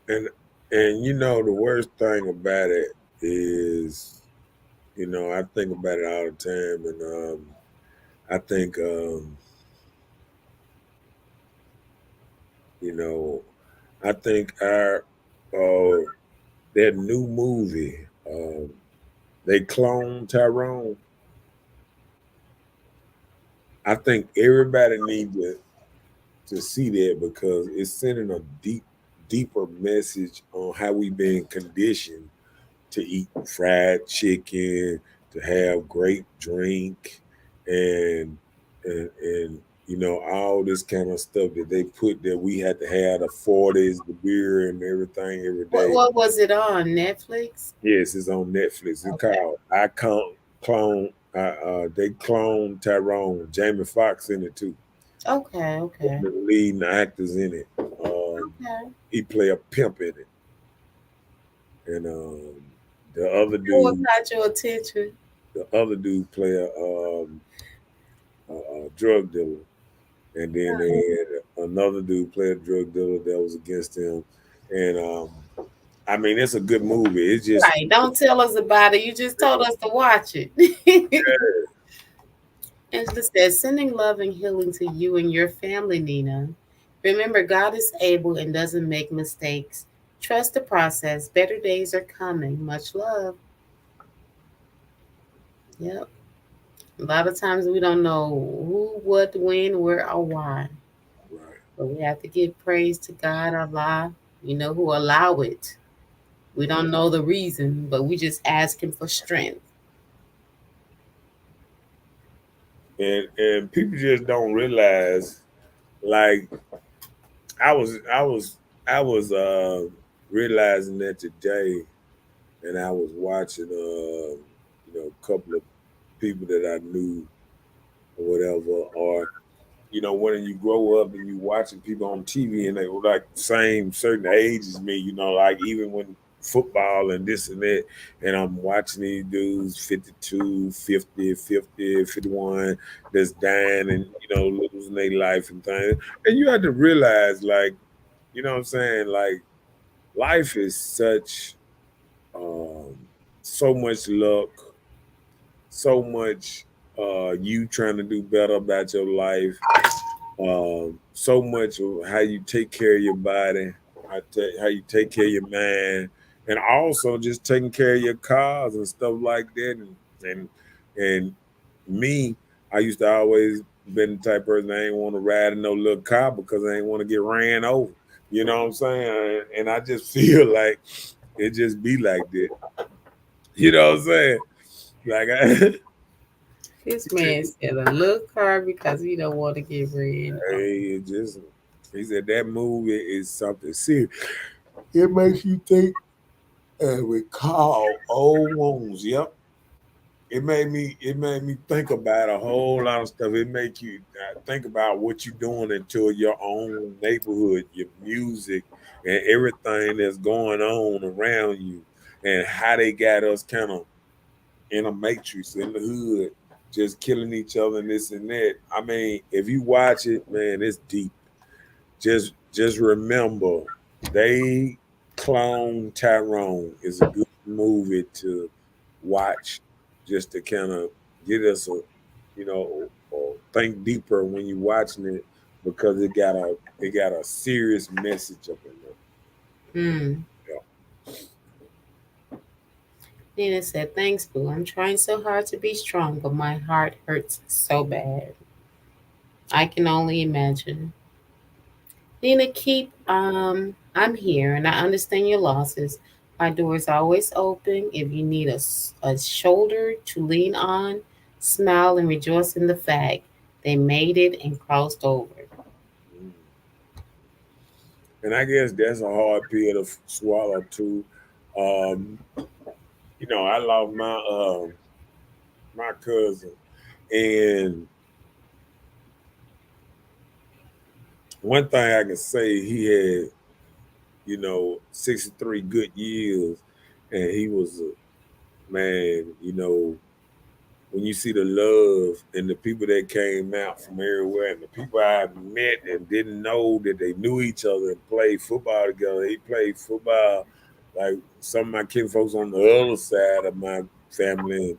and you know the worst thing about it is, I think about it all the time, and I think you know, I think our that new movie, they clone Tyrone. I think everybody needs to see that because it's sending a deeper message on how we've been conditioned to eat fried chicken, to have great drink, and and all this kind of stuff that they put that we had to have the 40s, the beer and everything every What day. what was it on Netflix? Yes, it's on Netflix. It's Okay, called I Clone. They clone Tyrone. Jamie Foxx in it too. okay, okay, The leading actors in it. okay. He play a pimp in it, and the other What dude, caught your attention? play a drug dealer, and then they had another dude play a drug dealer that was against him, and I mean it's a good movie. It's just Right. Don't tell us about it. You just told us to watch it. Angela says, sending love and healing to you and your family, Nina. Remember, God is able and doesn't make mistakes. Trust the process. Better days are coming. Much love. Yep. A lot of times we don't know who, what, when, where, or why. right. But we have to give praise to God, Allah, who allow it. We don't know the reason, but we just ask Him for strength. And people just don't realize like I was realizing that today, and I was watching a couple of people that I knew or whatever, or when you grow up and you watching people on TV and they were like same certain age as me, like even when football and this and that, and I'm watching these dudes 52, 50, 50, 51 that's dying and losing their life and things. And you have to realize, like, you know what I'm saying, like life is such um so much luck, so much you trying to do better about your life, so much of how you take care of your body, how you take care of your mind, and also just taking care of your cars and stuff like that. And me, I used to always been the type of person I ain't want to ride in no little car because I ain't want to get ran over. You know what I'm saying? And I just feel like it just be like that. You know what I'm saying? Like This man said a little car because he don't want to get red. hey, it just he said that movie is something serious. It makes you think and recall old wounds. Yep. it made me think about a whole lot of stuff. It make you think about what you're doing into your own neighborhood, your music, and everything that's going on around you, and how they got us kind of in a matrix in the hood, just killing each other and this and that. I mean, if you watch it, man, it's deep. Just remember, they clone Tyrone is a good movie to watch, just to kind of get us think deeper when you're watching it, because it got a serious message up in there. Hmm. Yeah. Nina said, "Thanks, Boo. I'm trying so hard to be strong, but my heart hurts so bad. I can only imagine." Nina, keep I'm here and I understand your losses. My door is always open. If you need a shoulder to lean on, smile and rejoice in the fact they made it and crossed over. Mm. And I guess that's a hard pill to swallow too. Um, I lost my cousin, and one thing I can say, he had 63 good years, and he was a man. When you see the love and the people that came out from everywhere, and the people I met and didn't know that they knew each other and played football together. He played football like some of my kin folks on the other side of my family,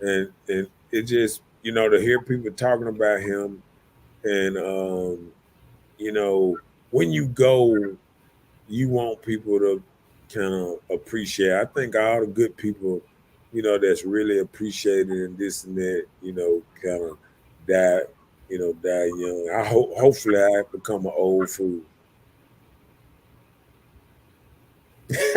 and it just to hear people talking about him, and when you go, you want people to kind of appreciate. I think all the good people, that's really appreciated and this and that, kind of die, die young. Hopefully I become an old fool. Just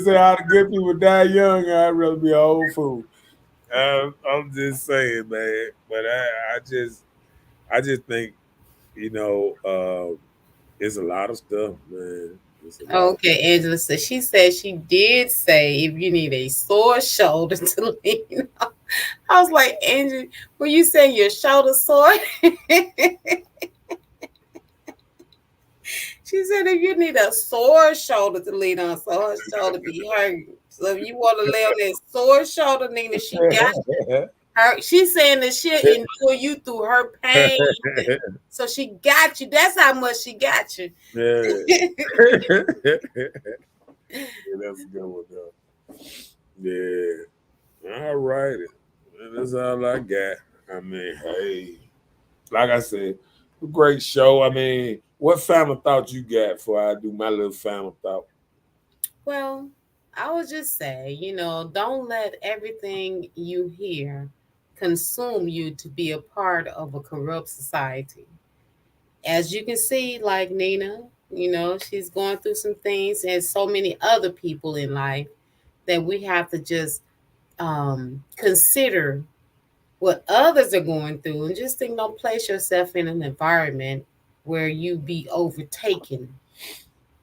say how the good people die young. I'd rather be an old fool. I'm just saying, man. But I just think, you know, uh, it's a lot of stuff, man. It's a lot. Okay, Angela said she did say if you need a sore shoulder to lean on. I was like, Angela, when you say your shoulder sore, she said if you need a sore shoulder to lean on, so her shoulder be hurting. So if you want to lay on that sore shoulder, Nina, she got her. She's saying that she'll endure you through her pain. So she got you. That's how much she got you. Yeah. Yeah, that's a good one, though. Yeah. All right. That's all I got. I mean, hey, like I said, a great show. I mean, what final thought you got before I do my little final thought? Well, I would just say, don't let everything you hear consume you to be a part of a corrupt society. As you can see, like Nina, she's going through some things, and so many other people in life that we have to just consider what others are going through and just think, don't place yourself in an environment where you be overtaken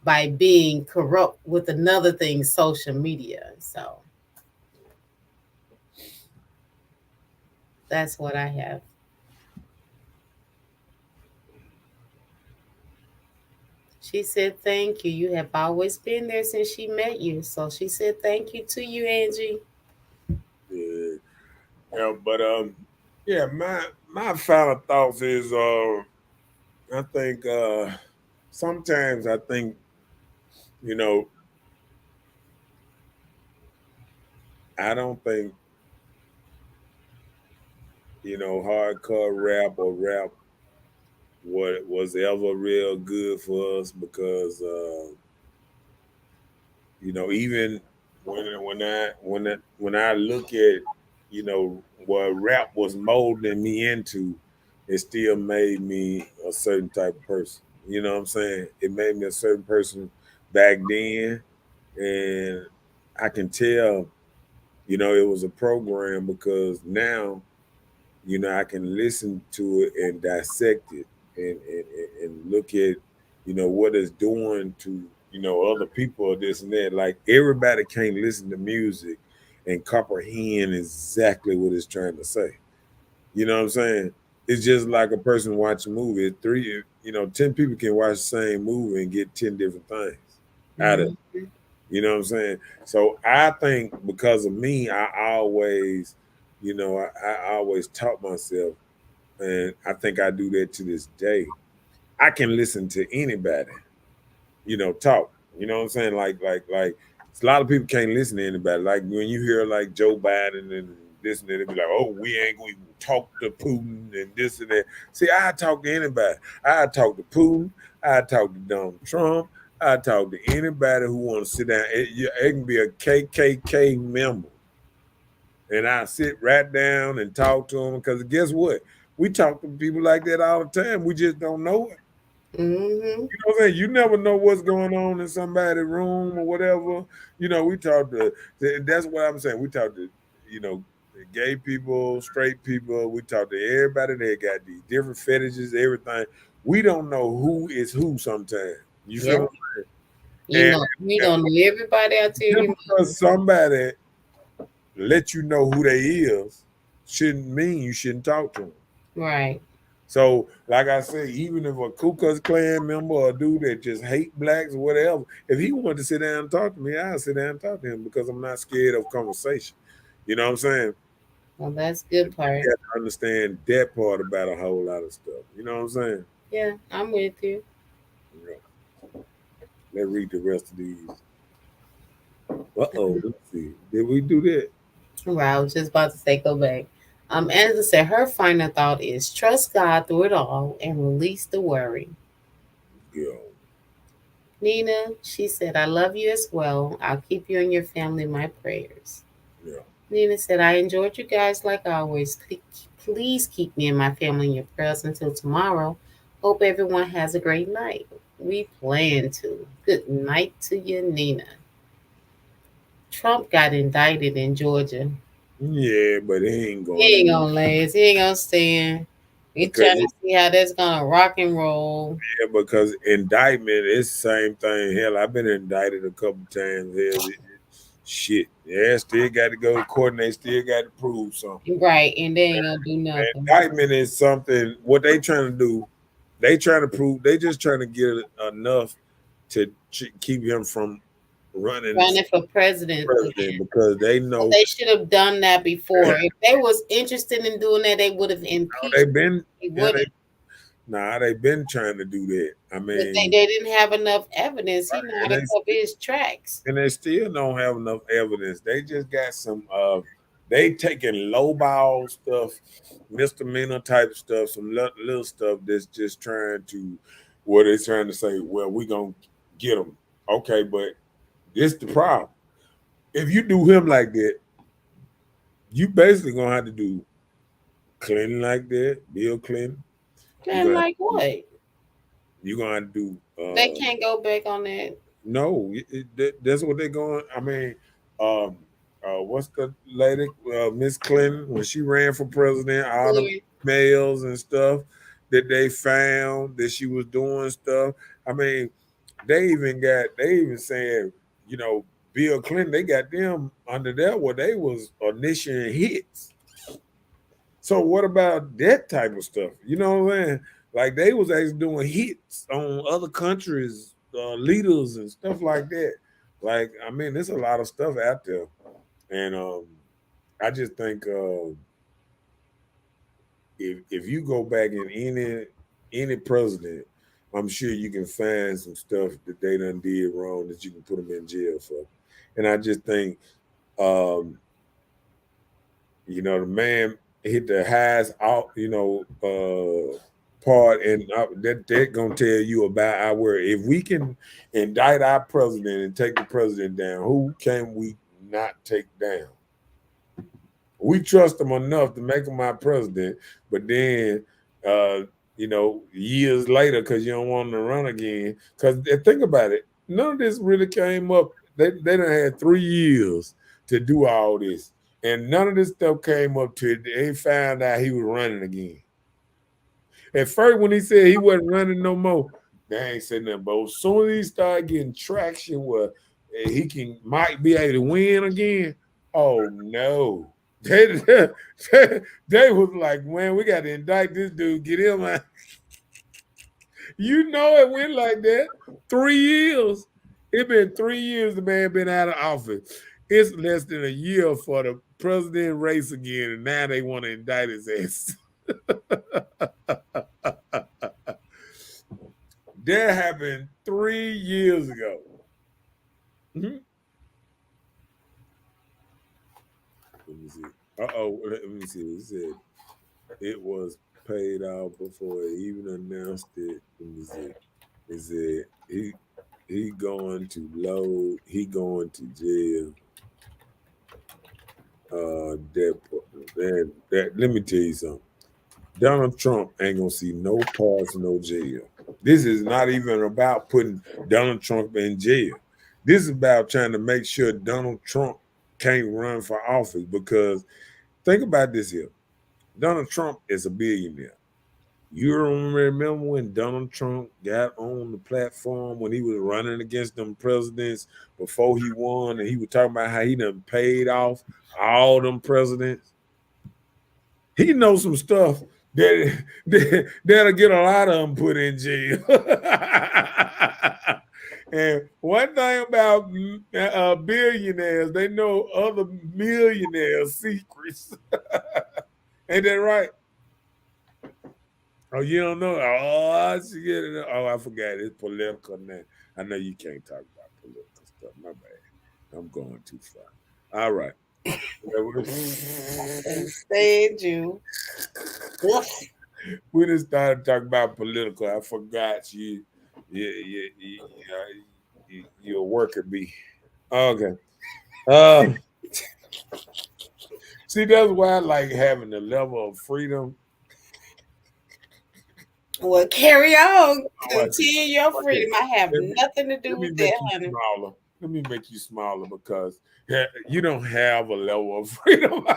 by being corrupt with another thing, social media. So that's what I have. She said, "Thank you. You have always been there since she met you." So she said, "Thank you to you, Angie." Yeah. Yeah, but yeah, my final thoughts is I think sometimes I think, you know, I don't think, hardcore rap or rap what was ever real good for us, because even when I look at what rap was molding me into, it still made me a certain type of person. You know what I'm saying? It made me a certain person back then, and I can tell, it was a program, because now, I can listen to it and dissect it, and look at, what it's doing to other people or this and that. Like everybody can't listen to music and comprehend exactly what it's trying to say. You know what I'm saying? It's just like a person watching a movie. 10 people can watch the same movie and get 10 different things out of it. Mhm. You know what I'm saying? So I think because of me, I always taught myself, and I think I do that to this day. I can listen to anybody, talk. You know what I'm saying? Like a lot of people can't listen to anybody. Like when you hear like Joe Biden and this and that, they be like, "Oh, we ain't going to talk to Putin and this and that." See, I talk to anybody. I talk to Putin. I talk to Donald Trump. I talk to anybody who want to sit down. It can be a KKK member, and I sit right down and talk to them because guess what? We talk to people like that all the time. We just don't know it. Mhm. You know what I'm saying? You never know what's going on in somebody's room or whatever. We talk to, that's what I'm saying. We talk to, gay people, straight people. We talk to everybody that got these different fetishes, everything. We don't know who is who sometimes. You feel Yep. what I'm saying? You And don't know everybody out there. just because somebody let you know who they is, shouldn't mean you shouldn't talk to them. Right. So, like I say, even if a Ku Klux Klan member or a dude that just hate blacks or whatever, if he wanted to sit down and talk to me, I'll sit down and talk to him because I'm not scared of conversation. You know what I'm saying? Well, that's good You part. have to understand that part about a whole lot of stuff. You know what I'm saying? Yeah, I'm with you. Yeah. Let's read the rest of these. Uh-oh, let's see. Did we do that? Right, I was just about to say go back. Angela said her final thought is trust God through it all and release the worry. Yeah. Nina, she said, I love you as well. I'll keep you and your family in my prayers. Yeah. Nina said, I enjoyed you guys like always. Please keep me and my family in your prayers until tomorrow. Hope everyone has a great night. We plan to. Good night to you, Nina. Trump got indicted in Georgia. Yeah, but he ain't He going ain't to gonna last. He ain't gonna stand. We because trying to see how that's gonna rock and roll. because indictment is the same thing. Hell, I've been indicted a couple times. Hell, shit. Yeah, still got to go to court and they still got to prove something. Right, and they ain't gonna do nothing. Indictment is something, what they trying to do, they trying to prove, they just trying to get enough to keep him from running for Running for president president again. because they But know they should have done that before. If they was interested in doing that, they would have impeached. they've been, They yeah, wouldn't. they've been trying to do that. I But mean, they didn't have enough evidence. He know how and to they cover his tracks. and they still don't have enough evidence. They just got some they taking lowball stuff, misdemeanor type stuff, some little stuff that's just trying to what they're trying to say, well, we gonna get them. Okay, but this the problem. If you do him like that, you basically gonna have to do Clinton like that, Bill Clinton. You And gonna like what? you gonna have to do They can't go back on that. no, that's what they're going. I mean, um, what's the lady, Miss Clinton, when she ran for president, all the Hillary. mails and stuff that they found that she was doing stuff. I mean, they even saying, Bill Clinton, they got them under there where they was initiating hits. So what about that type of stuff? You know what I'm saying? Like they was actually doing hits on other countries, leaders and stuff like that. Like I mean, there's a lot of stuff out there, and I just think if you go back in any president, I'm sure you can find some stuff that they done did wrong that you can put them in jail for. And I just think, um, the man hit the highest out, part, and that they're gonna tell you about our word. If we can indict our president and take the president down, who can we not take down? We trust him enough to make him our president, but then, years later, because you don't want him to run again. Because think about it, none of this really came up. They done had 3 years to do all this, and none of this stuff came up till they found out he was running again. At first, when he said he wasn't running no more, They ain't saying nothing. But as soon as he start getting traction where might be able to win again, oh no. They was like, man, we got to indict this dude, get him out. You know it went like that. 3 years. It been 3 years the man been out of office. It's less than a year for the president race again, and now they want to indict his ass. That happened 3 years ago. Mm-hmm. Let me see. Let me see. It said it was paid out before it even announced it. Let me see. It said he going to load. He going to jail. Let me tell you something. Donald Trump ain't gonna see no parts, no jail. This is not even about putting Donald Trump in jail. This is about trying to make sure Donald Trump can't run for office, because think about this here. Donald Trump is a billionaire. You remember when Donald Trump got on the platform when he was running against them presidents before he won, and he was talking about how he done paid off all them presidents? He knows some stuff that'll get a lot of them put in jail. And one thing about billionaires, they know other millionaires' secrets. Ain't that right? Oh, you don't know? Oh, I forgot. It's political now. I know you can't talk about political stuff. My bad. I'm going too far. All right. Said you. We just started talking about political. I forgot you're a worker bee. Okay. See, that's why I like having the level of freedom. Well, carry on. Continue your freedom. I have nothing to do with that, honey. Let me make you smaller, because you don't have a level of freedom. I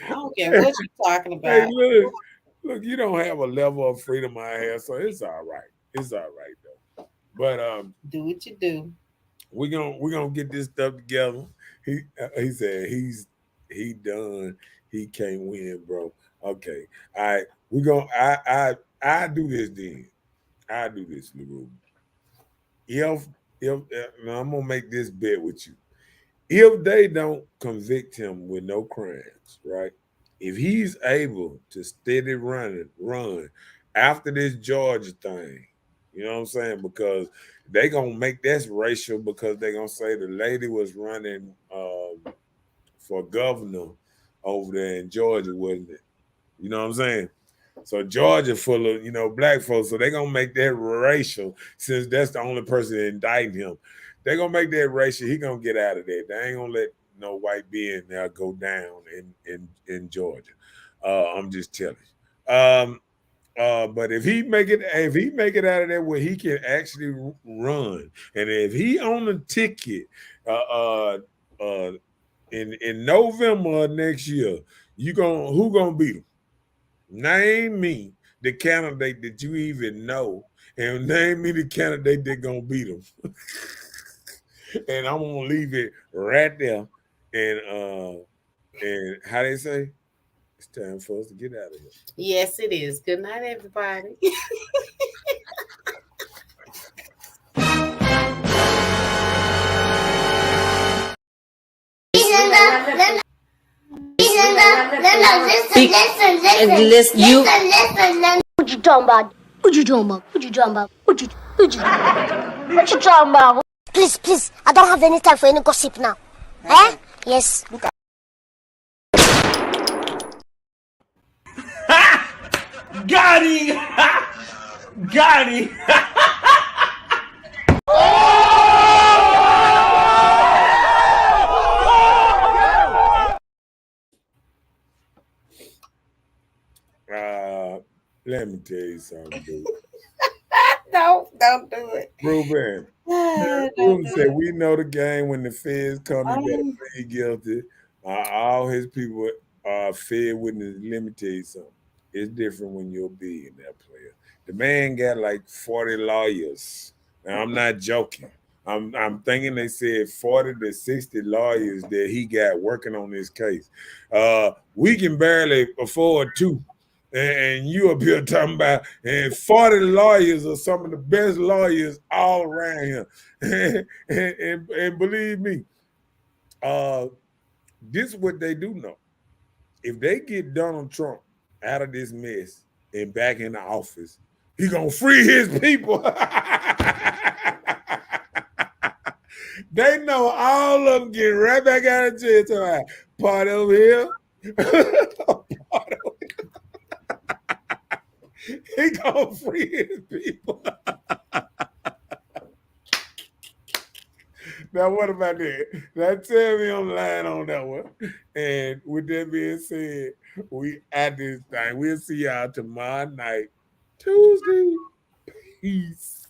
don't care what you're talking about. Hey, look, you don't have a level of freedom I have, so it's all right. It's all right though. But do what you do. We're gonna get this stuff together. He said he done. He can't win, bro. Okay. All right. We're gonna I do this then. I do this, LaRue. If now I'm gonna make this bet with you. If they don't convict him with no crimes, right? If he's able to steady run after this Georgia thing, you know what I'm saying? Because they gonna make this racial, because they gonna say the lady was running for governor over there in Georgia, wasn't it? You know what I'm saying? So Georgia full of black folks, so they gonna make that racial, since that's the only person indicting him. They gonna make that racial. He gonna get out of there. They ain't gonna let no white being now go down in Georgia. I'm just telling you. But if he make it out of there where he can actually run, and if he on the ticket in November of next year, who gonna beat him? Name me the candidate that you even know, and name me the candidate that gonna beat him. And I'm gonna leave it right there. And how they say, it's time for us to get out of here. Yes, it is. Good night, everybody. Listen. What you talking about? What you talking about? What you talking about? What you talking about? Please, I don't have any time for any gossip now. Eh? Yes. Got him! Got him! Let me tell you something, dude. No, don't do it. Ruben said, we know the game when the feds come, you better plead guilty. All his people are fed with it. Let me tell you something. It's different when you're a billionaire player. The man got like 40 lawyers. Now, I'm not joking. I'm thinking they said 40 to 60 lawyers that he got working on this case. We can barely afford two. And you up here talking about and 40 lawyers are some of the best lawyers all around here. and believe me, this is what they do know. If they get Donald Trump out of this mess and back in the office, he gonna free his people. They know all of them getting right back out of jail tonight. Part over here. Part over here. He gonna free his people. Now, what about that? Now, tell me I'm lying on that one. And with that being said, we at this thing. We'll see y'all tomorrow night, Tuesday. Peace.